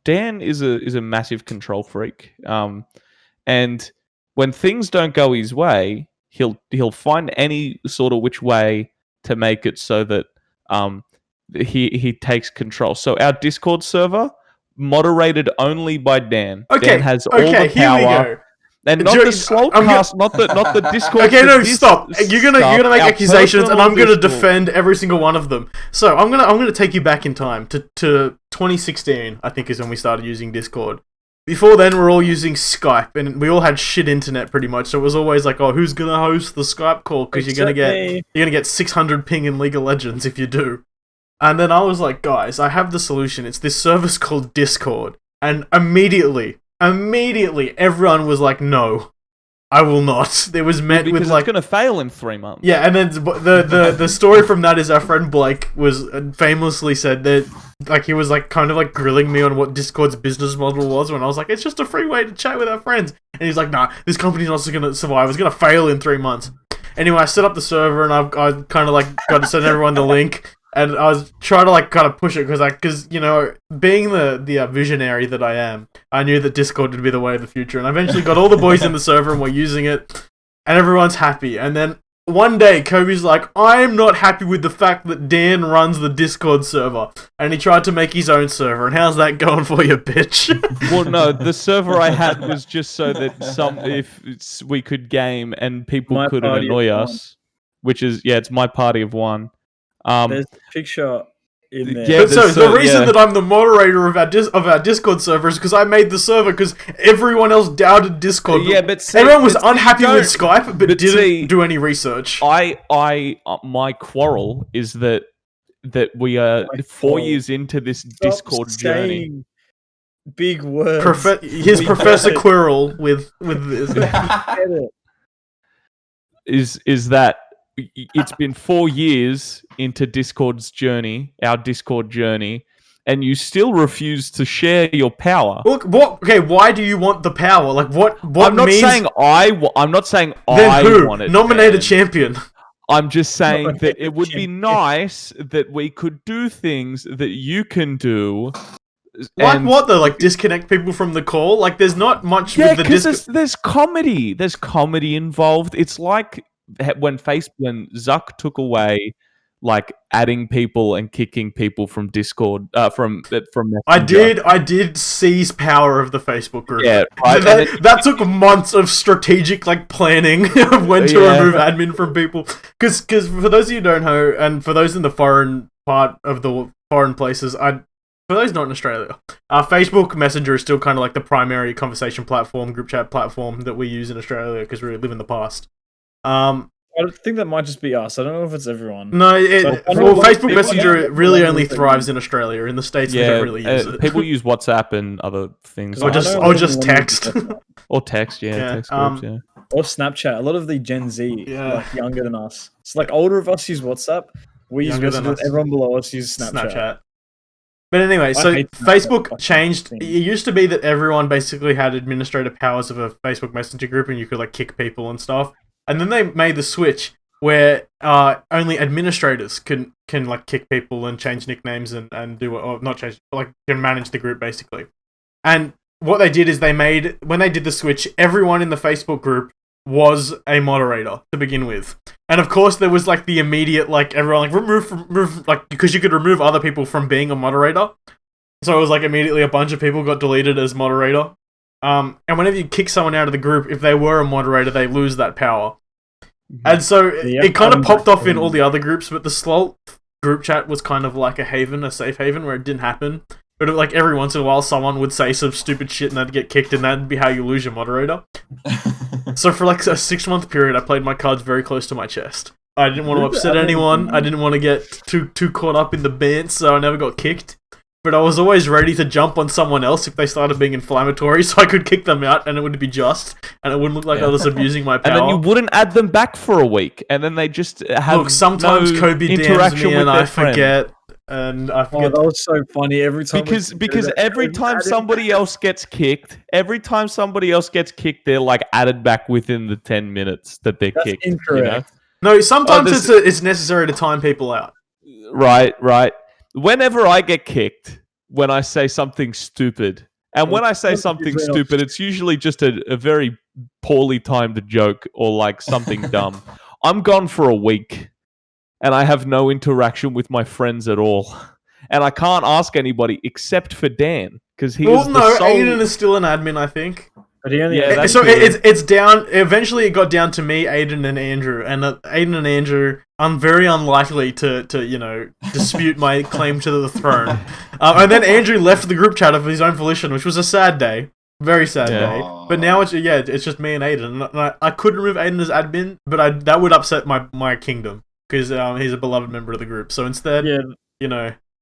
Dan is a massive control freak. And when things don't go his way, he'll find any sort of which way to make it so that he takes control. So our Discord server, moderated only by Dan. Okay, Dan has all the here we power. go. And not Joe, the Slalt I'm Cast, not the Discord. Okay, the no, dis- stop. You're gonna stuff, make our accusations, and personal I'm gonna Discord. defend every single one of them. So I'm gonna take you back in time to 2016. I think is when we started using Discord. Before then, we're all using Skype, and we all had shit internet pretty much. So it was always like, oh, who's gonna host the Skype call? Because you're gonna get 600 ping in League of Legends if you do. And then I was like, guys, I have the solution. It's this service called Discord, and immediately, everyone was like, no. I will not. It was met because with like, it's going to fail in 3 months. yeah, and then the story from that is our friend Blake was famously said that like he was like kind of like grilling me on what Discord's business model was when I was like, it's just a free way to chat with our friends, and he's like, nah, this company's not going to survive. It's going to fail in 3 months. Anyway, I set up the server and I kind of like got to send everyone the link. And I was trying to like kind of push it because being the visionary that I am, I knew that Discord would be the way of the future. And I eventually got all the boys in the server and we're using it, and everyone's happy. And then one day, Kobe's like, I'm not happy with the fact that Dan runs the Discord server, and he tried to make his own server. And how's that going for you, bitch? Well, no, the server I had was just so that we could game and people My couldn't party of annoy one. us, which is it's my party of one. There's a picture in there. Yeah, But so there's the so- reason yeah. that I'm the moderator of our Discord server is because I made the server because everyone else doubted Discord. Yeah, but see, everyone was but see, unhappy with don't- Skype, but but didn't see, do any research. My quarrel is that we are My 4 quarrel. years into this Stop Discord journey. saying big words. His We Professor get it. Quirrell with this. We get it. Is that it's been 4 years into our Discord journey, and you still refuse to share your power. Look, what? Okay, why do you want the power? Like, what? I'm not means? saying I'm not saying Then I who? want it. Nominate a banned. champion. I'm just saying that Nominate it a would be champion. nice that we could do things that you can do. Like and- what though? Like disconnect people from the call? Like, there's not much Yeah, with the because Discord. there's comedy. There's comedy involved. It's like when Zuck took away like adding people and kicking people from Discord from I Messenger. did seize power of the Facebook group. Yeah, right. And then- That took months of strategic like planning of when to Yeah. remove admin from people. Because for those of you who don't know, and for those in the foreign part of the foreign places, for those not in Australia, Facebook Messenger is still kind of like the primary conversation platform, group chat platform that we use in Australia because we live in the past. I think that might just be us. I don't know if it's everyone. No, So, I know a lot of Facebook people Messenger have really it. only thrives in Australia. In the States, they don't really use it. people use WhatsApp and other things, Or I just- know or a lot just of them text. use WhatsApp. or text. Yeah, Yeah, text groups. Yeah. Or Snapchat. A lot of the Gen Z, Yeah. like younger than us. It's like older of us use WhatsApp. We use Younger than Messenger. us. Everyone below us uses Snapchat. But anyway, so hate Snapchat Facebook fucking changed. thing. It used to be that everyone basically had administrative powers of a Facebook Messenger group, and you could like kick people and stuff. And then they made the switch where only administrators can like kick people and change nicknames and do or not change, but like can manage the group basically. And what they did is when they did the switch, everyone in the Facebook group was a moderator to begin with. And of course there was like the immediate like everyone like remove like because you could remove other people from being a moderator. So it was like immediately a bunch of people got deleted as moderator. And whenever you kick someone out of the group, if they were a moderator, they lose that power. And so it kind of popped off in all the other groups, but the Slalt group chat was kind of like a safe haven where it didn't happen. But like every once in a while, someone would say some stupid shit and they'd get kicked, and that'd be how you lose your moderator. So for like a 6-month period, I played my cards very close to my chest. I didn't want to upset anyone. I didn't want to get too caught up in the bants, so I never got kicked. But I was always ready to jump on someone else if they started being inflammatory, so I could kick them out, and it would be just, and it wouldn't look like I was abusing my power. And then you wouldn't add them back for a week, and then they just have Look, sometimes no Kobe DMs interaction me with and their I friend. forget, and I Oh, forget. that was so funny. Every time Because every time somebody else gets kicked, they're like added back within the 10 minutes that they're That's kicked. incorrect. No, sometimes this- it's necessary to time people out. You know? Right. Whenever I get kicked, when I say something stupid, and when I say something stupid, it's usually just a very poorly timed joke or like something dumb. I'm gone for a week, and I have no interaction with my friends at all. And I can't ask anybody except for Dan, because he Well, is the no, sole... Aiden is still an admin, I think. But he only Yeah, that's So good. it's down. Eventually, it got down to me, Aiden, and Andrew. And Aiden and Andrew, I'm very unlikely to dispute my claim to the throne. And then Andrew left the group chat of his own volition, which was a sad day, very sad Yeah. day. But now it's just me and Aiden. And I could remove Aiden as admin, but that would upset my kingdom because he's a beloved member of the group. So instead,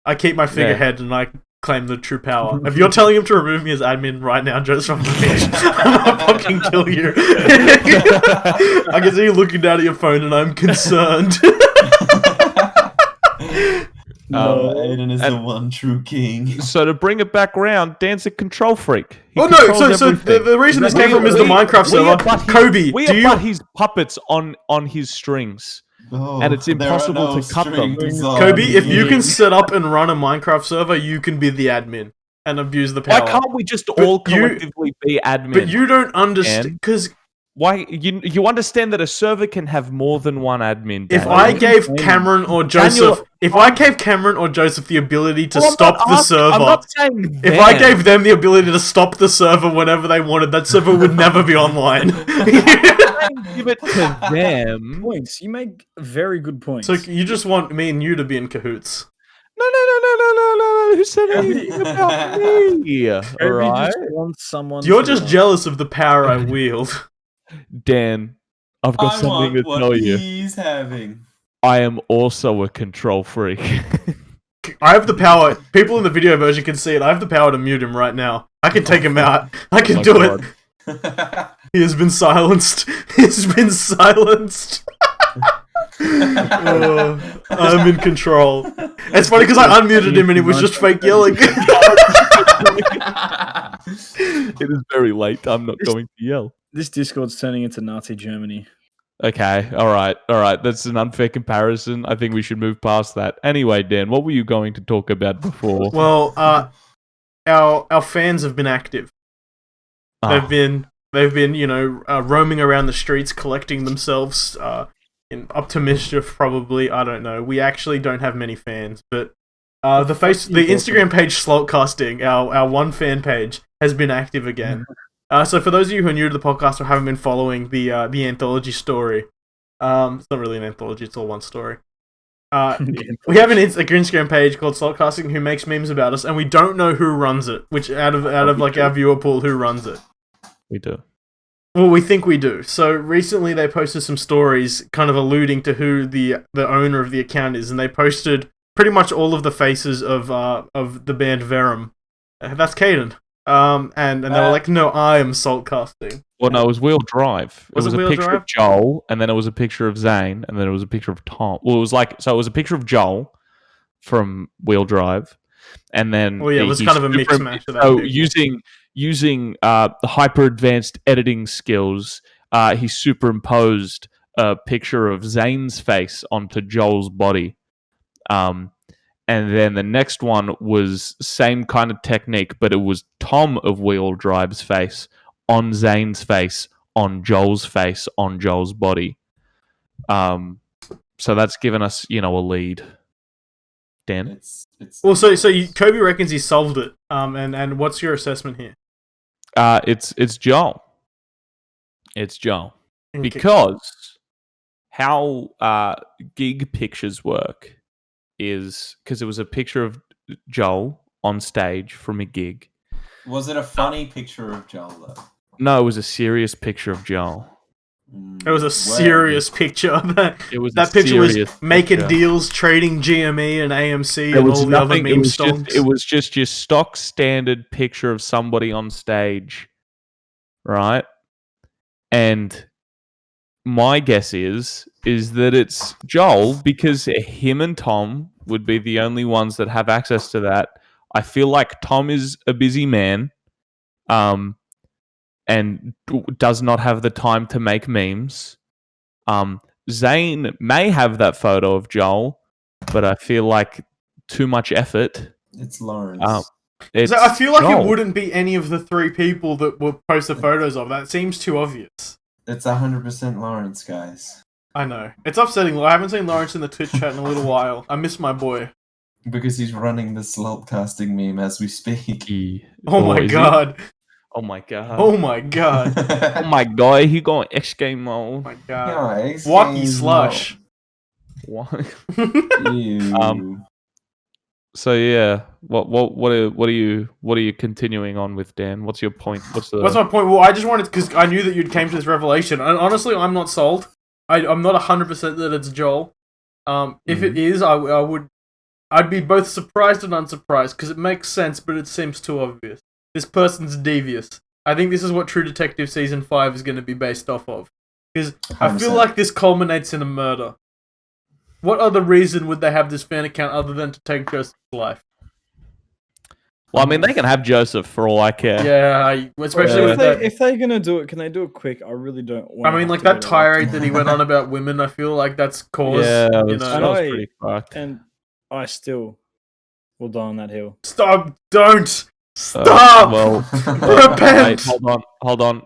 I keep my figurehead and I claim the true power. If you're telling him to remove me as admin right now, just from the pitch, I'm gonna fucking kill you. I can see you looking down at your phone and I'm concerned. Aiden is the and- one true king. So to bring it back round, Dan's a control freak. He Oh no! controls So everything. the reason this came from is the Minecraft server. Kobe, we do are you? but his puppets on his strings. Oh, And it's there are impossible no to cut them. strings on Kobe, if you can me. set up and run a Minecraft server, you can be the admin and abuse the power. Why can't we just But all you- collectively be admin? But you don't understand because Why you understand that a server can have more than one admin? if Dan? I gave Cameron or Joseph, the ability to Well, I'm stop not the asking- server, I'm not saying if I gave them the ability to stop the server whenever they wanted, that server would never be online. give it to them. points. You make very good points. So you just want me and you to be in cahoots. No. no. Who said anything about me? All Maybe right, just wants someone. You're to, just jealous of the power I wield. Dan. I've got I something want to what tell you. he's having. I am also a control freak. I have the power. People in the video version can see it. I have the power to mute him right now. I can take him out. I can Oh do my it. He has been silenced. He has been silenced. I'm in control. It's funny because I unmuted him and he was just fake yelling. It is very late. I'm not going to yell. This Discord's turning into Nazi Germany. Okay, all right. That's an unfair comparison. I think we should move past that. Anyway, Dan, what were you going to talk about before? Well, our fans have been active. They've been roaming around the streets, collecting themselves, up to mischief. Probably, I don't know. We actually don't have many fans, but the Instagram page Slalt Casting, our one fan page, has been active again. So for those of you who are new to the podcast or haven't been following the anthology story, it's not really an anthology; it's all one story. We have an Instagram page called Slalt Casting who makes memes about us, and we don't know who runs it. Which out of like our viewer pool, who runs it? We do. Well, we think we do. So recently they posted some stories kind of alluding to who the owner of the account is, and they posted pretty much all of the faces of the band Verum. That's Caden. And they were like, no, I am Slalt Casting. Well, no, it was Wheel Drive. Was it it was a Wheel picture Drive? of Joel, and then it was a picture of Zane, and then it was a picture of Tom. Well, it was a picture of Joel from Wheel Drive, and then Well, yeah, it was kind of a mix match of that. So picture. using the hyper advanced editing skills, he superimposed a picture of Zane's face onto Joel's body. And then the next one was same kind of technique, but it was Tom of Wheel Drive's face on Zane's face, on Joel's face, on Joel's body. So that's given us, a lead. Dan? It's Well, so Kobe reckons he solved it. And what's your assessment here? It's Joel. It's Joel. Because how gig pictures work is because it was a picture of Joel on stage from a gig. Was it a funny picture of Joel though? No, it was a serious picture of Joel. It was a serious picture. That picture was making picture. deals, trading GME and AMC There and was all the other nothing. meme stonks. It was just your stock standard picture of somebody on stage, right? And my guess is that it's Joel because him and Tom would be the only ones that have access to that. I feel like Tom is a busy man, and does not have the time to make memes. Zane may have that photo of Joel, but I feel like too much effort. It's Lawrence. So I feel like Joel. it wouldn't be any of the three people that will post the photos of that. It seems too obvious. It's 100% Lawrence, guys. I know. It's upsetting. I haven't seen Lawrence in the Twitch chat in a little while. I miss my boy. Because he's running the Slalt Casting meme as we speak. Oh my god. Oh my god. Oh my god. Oh my god. He going X game Oh mode. my god. Yeah, Wacky slush. What? Ew. So yeah, what are you continuing on with, Dan? What's your point? What's my point? Well, I just wanted, because I knew that you'd came to this revelation, and honestly, I'm not sold. I'm not 100% that it's Joel. If it is, I'd be both surprised and unsurprised, because it makes sense, but it seems too obvious. This person's devious. I think this is what True Detective Season 5 is going to be based off of. Because I feel 100%. like this culminates in a murder. What other reason would they have this fan account other than to take Joseph's life? Well, I mean, they can have Joseph for all I care. Yeah, especially with that. If they're gonna do it, can they do it quick? I really don't want. I mean, like that tirade that he went on about women, I feel like that's cause, Yeah, that you was, know. that was pretty fucked. And I still will die on that hill. Stop! Don't! Stop! Well, Repent! wait, hold on.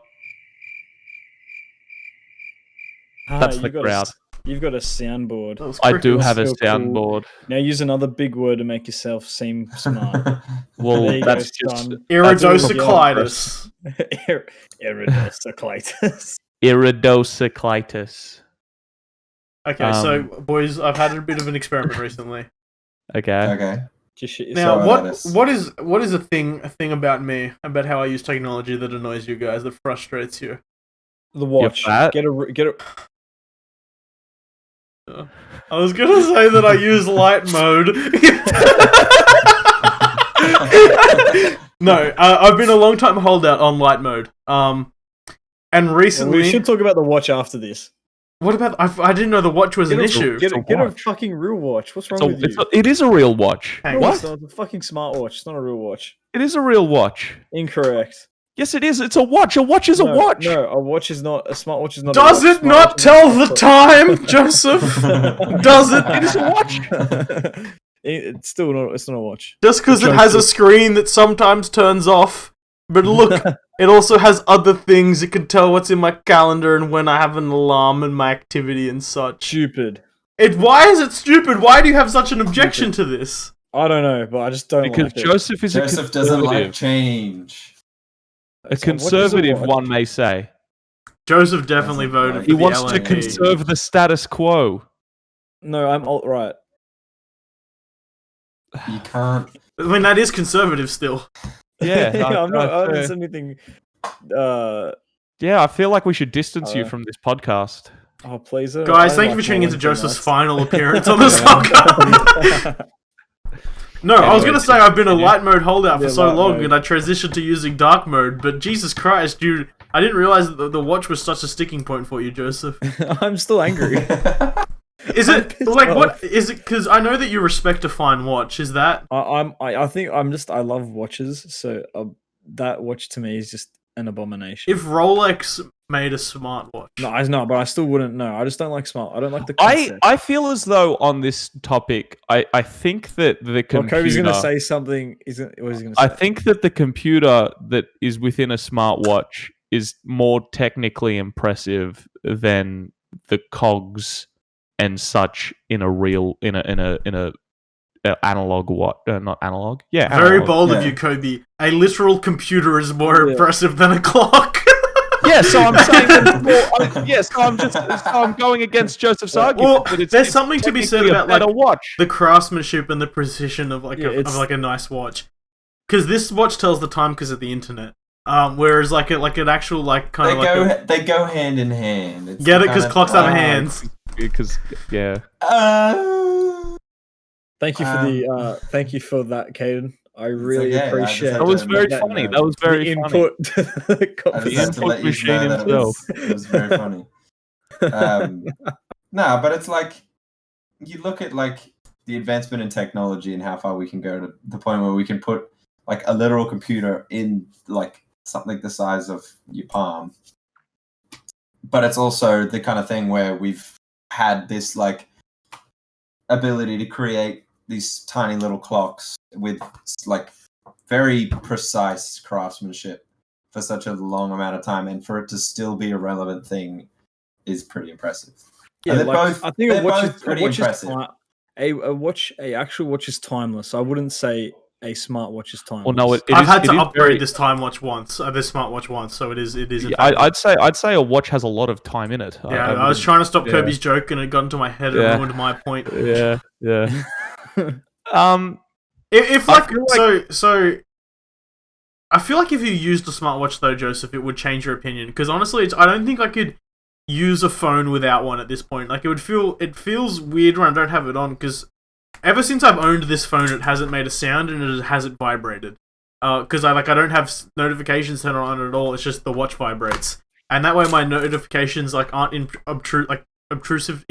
That's the crowd. You've got a soundboard. That was I cricket. do have a so cool. soundboard. Now use another big word to make yourself seem smart. Well, There you that's go, just son. Iridocyclitis. Iridocyclitis. iridocyclitis. Okay, so boys, I've had a bit of an experiment recently. Okay. Okay. Just shit Now, yourself. what is a thing about me, about how I use technology that annoys you guys, that frustrates you? The watch. fat. Get a. I was gonna say that I use light mode. No, I've been a long time holdout on light mode. And recently, We should talk about the watch after this. what about? I didn't know the watch was an issue. Get a watch. fucking real watch. What's wrong with you? It is a real watch. Hang on. What? It's not a fucking smartwatch. It's not a real watch. It is a real watch. Incorrect. Yes, it is. It's a watch. A watch is a watch. No, a watch is not. A smartwatch is not. Does a watch. it not tell the time, Joseph? Does it? It is a watch. It's still not. It's not a watch. Just because it has a screen that sometimes turns off. But look, it also has other things. It can tell what's in my calendar and when I have an alarm and my activity and such. Stupid. Why is it stupid? Why do you have such an objection to this? I don't know, but I just don't Because like it. Joseph is Joseph a doesn't like conservative. change. A So what is a conservative, watch? one may say. Joseph definitely Doesn't voted like for He the wants to LNP. conserve the status quo. No, I'm alt-right. You can't. I mean, that is conservative still. Yeah, I'm not. I haven't I, said anything. yeah, I feel like we should distance you Uh, from this podcast. Oh, please. Guys, thank you for tuning into Joseph's final appearance on this podcast. No, I was Anyway, going to say I've been a continue. light mode holdout for Yeah, so light long mode. and I transitioned to using dark mode, but Jesus Christ, dude, I didn't realize that the watch was such a sticking point for you, Joseph. I'm still angry. Is I'm it, pissed like, what, off. is it, because I know that you respect a fine watch, is that? I think I love watches, so that watch to me is just an abomination. If Rolex made a smartwatch. No, I know, but I still wouldn't know. I just don't like smart. I don't like the I concept. feel as though on this topic, I think that the Well, computer. Kobe's gonna say something. What is he gonna say? I think that the computer that is within a smartwatch is more technically impressive than the cogs and such in a real in a analog watch, not analog. Yeah, Very analog. bold of Yeah. you, Kobe. A literal computer is more Yeah. impressive than a clock. Yeah, so I'm saying that I'm going against Joseph's argument. Well, that it's, there's it's something to be said technically a about, like, better watch. the craftsmanship and the precision of like Yeah, a nice watch, because this watch tells the time because of the internet. Whereas like an actual like kind of They go hand in hand. It's get it kind because of- clocks have hands. Because yeah, Thank you for thank you for that, Caden. I really okay, I just appreciate had that was to very let funny. you know. That was the very funny. input. to the I copy. just had to let you machine know that himself. it was very funny. No, but it's like you look at like the advancement in technology and how far we can go to the point where we can put like a literal computer in like something the size of your palm. But it's also the kind of thing where we've had this like ability to create these tiny little clocks with like very precise craftsmanship for such a long amount of time, and for it to still be a relevant thing is pretty impressive. Yeah, And they're like, both- I think they're a watch both is pretty impressive. a actual watch is timeless. I wouldn't say a smartwatch is timeless. Well, no, I've had to is upgrade very- this smartwatch once, so it is. In Yeah, fact, I'd say a watch has a lot of time in it. yeah, I was wouldn't- trying to stop yeah. Kirby's joke and it got into my head and Yeah. ruined my point. Yeah, yeah. If I like, feel like- so I feel like if you used a smartwatch though, Joseph, it would change your opinion. Because honestly, I don't think I could use a phone without one at this point. Like it feels weird when I don't have it on. Because ever since I've owned this phone, it hasn't made a sound and it hasn't vibrated. Because I don't have notifications turned on at all. It's just the watch vibrates, and that way my notifications like aren't intrusive.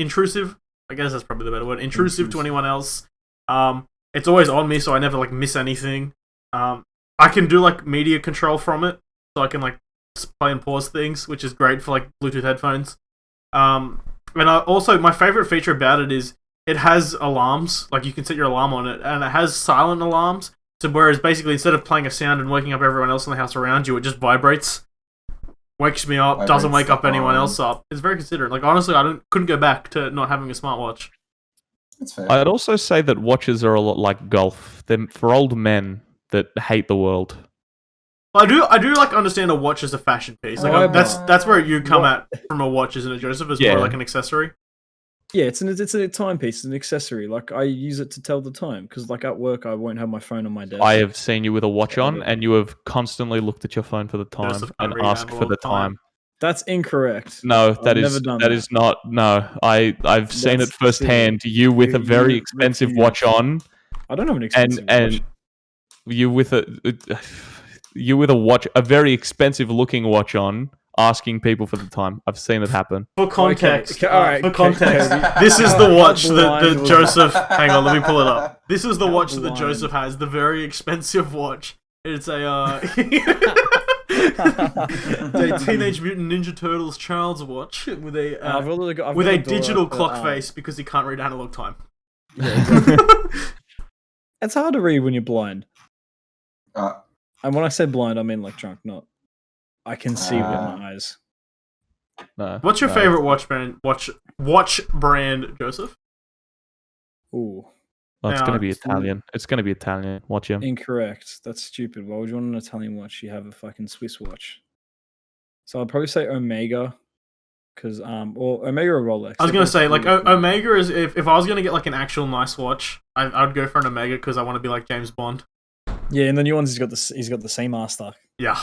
I guess that's probably the better word. Intrusive to anyone else. It's always on me, so I never like miss anything. I can do like media control from it, so I can like play and pause things, which is great for like Bluetooth headphones. And also my favorite feature about it is it has alarms. Like you can set your alarm on it, and it has silent alarms. So whereas basically instead of playing a sound and waking up everyone else in the house around you, it just vibrates, wakes me up, doesn't wake up anyone else up. It's very considerate. Like honestly, couldn't go back to not having a smartwatch. That's fair. I'd also say that watches are a lot like golf. They're for old men that hate the world. I do like understand a watch as a fashion piece. Like Oh, that's where you come What? at from a watch, isn't it, Joseph? As Yeah. more like an accessory. Yeah, it's a timepiece, it's an accessory. Like I use it to tell the time because, like at work, I won't have my phone on my desk. I have seen you with a watch on, and you have constantly looked at your phone for the time Joseph and can't read asked for analog the time. time. That's incorrect. No, I've never done that is not. No, I've seen it That's firsthand. You with a very You expensive refuse. watch on, I don't have an expensive and watch. you with a watch, a very expensive looking watch on, asking people for the time. I've seen it happen. For context, Okay, alright, for okay, context, okay. this is the watch How that blind was Joseph. Hang on, let me pull it up. This is the How watch that blind. Joseph has, the very expensive watch. It's a the Teenage Mutant Ninja Turtles child's watch with I've a got with a a Dora digital for, clock face because he can't read analog time. It's hard to read when you're blind. Uh, And when I say blind, I mean like drunk, not. I can see with my eyes. No. What's your no. favorite watch brand? Watch brand, Joseph? Ooh, Oh, it's No, going to be it's- Italian. It's going to be Italian. Watch him. incorrect. That's stupid. Why would you want an Italian watch? You have a fucking Swiss watch. So I'd probably say Omega, because or Omega or Rolex. I was They're gonna both say like really cool. Omega is if I was gonna get like an actual nice watch, I'd go for an Omega because I want to be like James Bond. Yeah, and the new ones he's got the Seamaster. Yeah,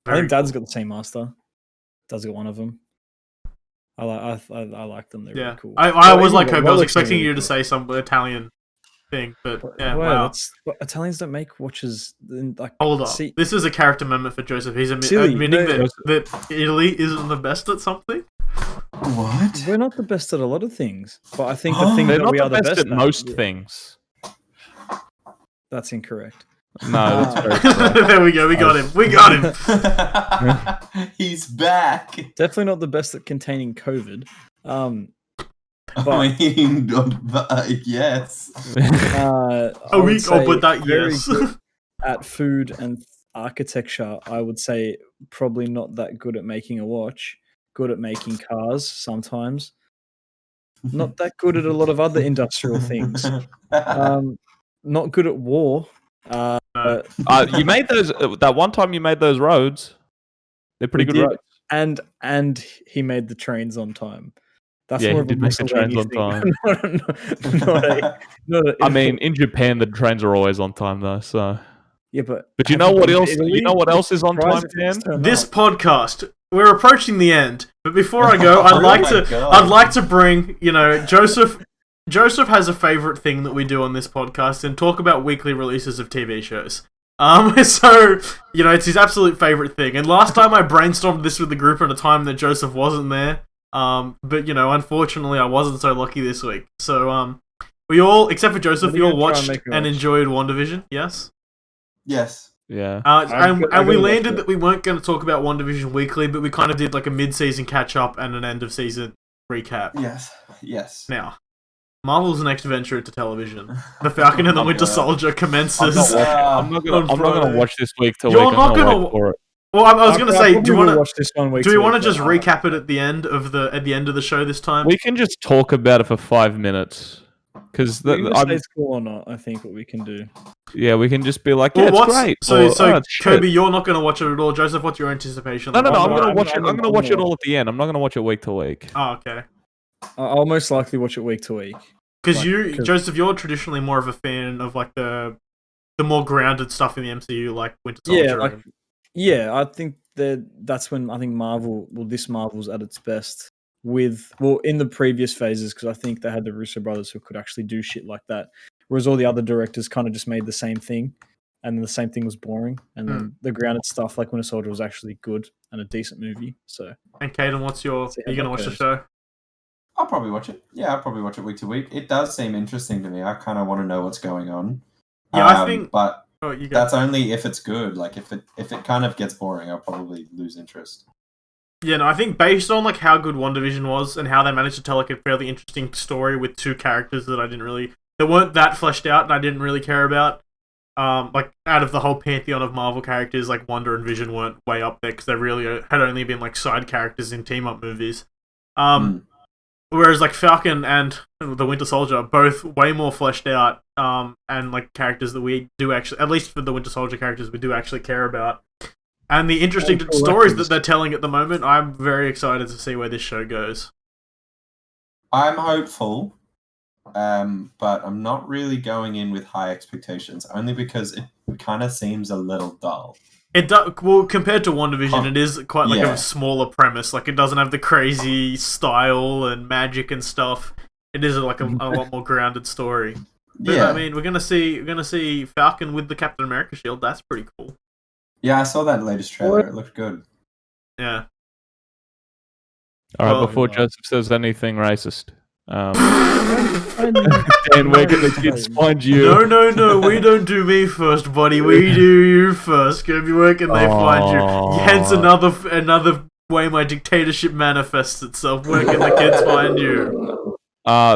I think Dad's got the Seamaster. Dad's got one of them. I like them. They're Yeah, really cool. I Well, was even like, Rolex I was are expecting really you to cool. say some Italian thing, but yeah, Wow, wow. but Italians don't make watches. Like, Hold up, see, this is a character moment for Joseph. He's Silly, admitting no, that Italy isn't the best at something. what? we're not the best at a lot of things, but I think the thing They're that not we the are the best at most yeah, things. That's incorrect. No, that's very correct. There we go. We got him. We got him. He's back. Definitely not the best at containing COVID. I mean, yes. I A would week, say but that very yes. good at food and architecture. I would say probably not that good at making a watch. Good at making cars sometimes. Not that good at a lot of other industrial things. Not good at war. You made those that one time. You made those roads. They're pretty We good did. roads. And he made the trains on time. That's Yeah, more he of a did make the trains Mussolini on thing. time. not a, I mean, in Japan, the trains are always on time, though. So, yeah, but you have know what been to else? You Italy? know what else is on Surprised time, if things Dan? turn This up. podcast, we're approaching the end, but before I go, Oh my God. I'd like to bring, Joseph has a favorite thing that we do on this podcast and talk about weekly releases of TV shows. So, it's his absolute favorite thing. And last time I brainstormed this with the group at a time that Joseph wasn't there. But unfortunately I wasn't so lucky this week. So, we all, except for Joseph, What are we you all gonna try watched and make a and watch? enjoyed WandaVision, yes? Yes. Yeah. And we gotta watch landed it. that we weren't going to talk about WandaVision weekly, but we kind of did like a mid-season catch-up and an end-of-season recap. Yes. Yes. Now, Marvel's next venture to television, The Falcon and the Oh, Winter God. Soldier, I'm commences. not, watching, I'm not gonna. on I'm not gonna Friday. watch this week to You're week. not I'm gonna gonna wait for it. Well, I was going to say, do you want to watch this one week? do we to want to week, just but- recap it at the end of the show this time? We can just talk about it for 5 minutes because We can just say it's cool or not. I think what we can do. yeah, we can just be like, Well, yeah, it's what's great. so or, so "Oh, it's shit." Kobe, you're not going to watch it at all. Joseph, what's your anticipation? No, no, no. I'm I'm not- gonna I'm watch not- it. I'm gonna I'm watch it not- all at the end. I'm not gonna watch it week to week. Oh, okay. I'll most likely watch it week to week. Because Like, Joseph, you're traditionally more of a fan of like the more grounded stuff in the MCU, like Winter Soldier. Yeah, like I think that's when I think this Marvel's at its best in the previous phases, because I think they had the Russo brothers who could actually do shit like that, whereas all the other directors kind of just made the same thing, and then the same thing was boring, and then the grounded stuff like Winter Soldier was actually good and a decent movie. So And Caden, what's your? See Are you how going to that watch the goes. show? I'll probably watch it. Yeah, I'll probably watch it week to week. It does seem interesting to me. I kind of want to know what's going on. Yeah, I think. But Oh, you go. that's only if it's good. Like if it kind of gets boring, I'll probably lose interest. Yeah, no, I think based on like how good WandaVision was and how they managed to tell like a fairly interesting story with two characters that weren't that fleshed out and I didn't really care about. Like out of the whole pantheon of Marvel characters, like Wanda and Vision weren't way up there because they really had only been like side characters in team up movies. Whereas like Falcon and the Winter Soldier are both way more fleshed out, and like characters that we do actually, at least for the Winter Soldier characters, we do actually care about. And the interesting cool stories that weapons. they're telling at the moment, I'm very excited to see where this show goes. I'm hopeful, but I'm not really going in with high expectations, only because it kind of seems a little dull. It does well compared to WandaVision. Oh, It is quite like yeah. a smaller premise. Like it doesn't have the crazy style and magic and stuff. It is like a lot more grounded story. But, Yeah, I mean, we're gonna see Falcon with the Captain America shield. That's pretty cool. yeah, I saw that latest trailer. It looked good. Yeah. All right, Well- before Joseph says anything racist, Dan, where can the kids find you? No, we don't do me first, buddy. We do you first. Kirby, where can they find you? Aw. Hence another way my dictatorship manifests itself. Where can the kids find you?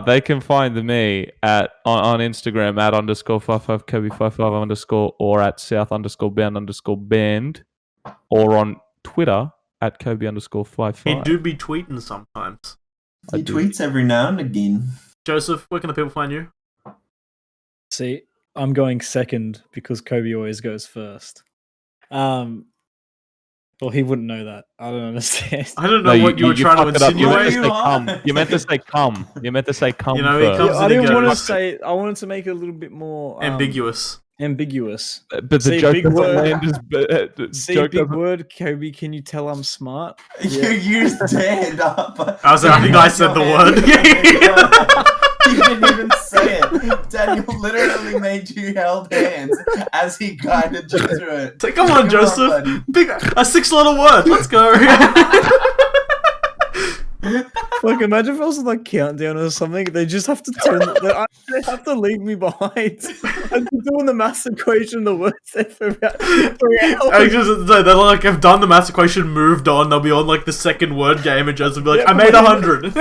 They can find me on Instagram at _55 Kobe55 _ or at South_bound_band, or on Twitter at Kobe _55. He do be tweeting sometimes. I He do. tweets every now and again. Joseph, where can the people find you? See, I'm going second because Kobe always goes first. Well, he wouldn't know that. I don't understand. I don't know what you were trying to fucked it up. You meant to insinuate. say come. You meant to say come. You meant to say come You know, he first. comes- I didn't want to goes. say. I wanted to make it a little bit more Ambiguous. Ambiguous. But the See, joke big doesn't word. land as See, joke big doesn't- word, Kobe. Can you tell I'm smart? You used hand up. I think I said the word. You didn't even say it. Daniel literally made you held hands as he guided you through it. So, come on, Joseph. buddy. Big a 6-letter word. Let's go. Like, imagine if I was on like countdown or something. They just have to turn. They have to leave me behind. I'm doing the math equation, the words there for about 3 I hours. just say they like have done the maths equation, moved on. They'll be on like the second word game, and Joseph will be like, Yeah, "I made 100."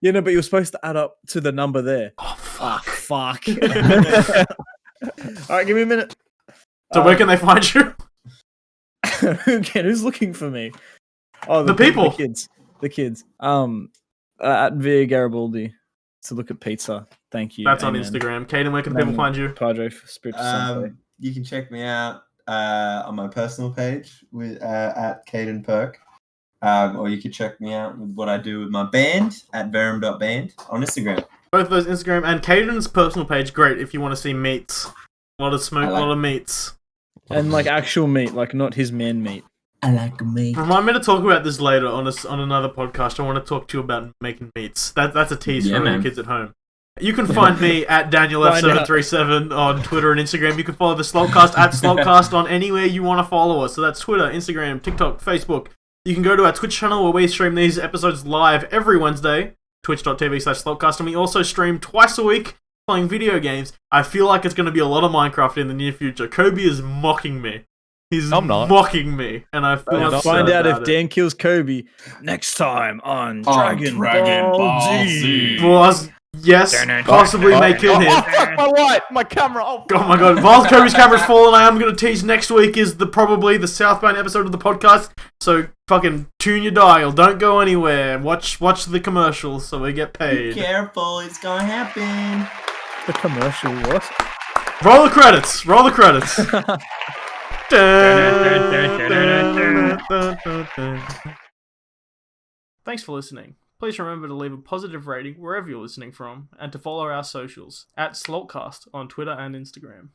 Yeah, no, but you're supposed to add up to the number there. Oh Fuck. All right, give me a minute. So where can they find you? Again, who's looking for me? Oh, The people. The kids. At Via Garibaldi to look at pizza. Thank you. That's on Amen. Instagram. Caden, where can the people find you? Padre for Spiritual Sunday. You can check me out on my personal page with at Caden Perk. Or you can check me out with what I do with my band at verum.band on Instagram. Both of those Instagram and Caden's personal page. Great if you want to see meats. A lot of smoke, a lot of meats. And like actual meat, like not his man meat. I like meat. Remind me to talk about this later on another podcast. I want to talk to you about making meats. That's a tease Yeah, for man. the kids at home. You can find me at DanielF737 on Twitter and Instagram. You can follow the Slalt Cast at SlaltCast on anywhere you want to follow us. So that's Twitter, Instagram, TikTok, Facebook. You can go to our Twitch channel where we stream these episodes live every Wednesday, twitch.tv/SlaltCast, and we also stream twice a week playing video games. I feel like it's going to be a lot of Minecraft in the near future. Kobe is mocking me. He's I'm not. mocking me, and I feel upset Find out if about it. Dan kills Kobe next time on Dragon Ball Z. Well, yes, possibly may kill him. My light, my camera. Oh, Oh my god, while Kobe's camera's fallen, I am going to tease next week is probably the Southbound episode of the podcast. So fucking tune your dial. Don't go anywhere. Watch the commercials so we get Be paid. careful, it's gonna happen. The commercial, what? Roll the credits. Roll the credits. Thanks for listening. Please remember to leave a positive rating wherever you're listening from, and to follow our socials at SlaltCast on Twitter and Instagram.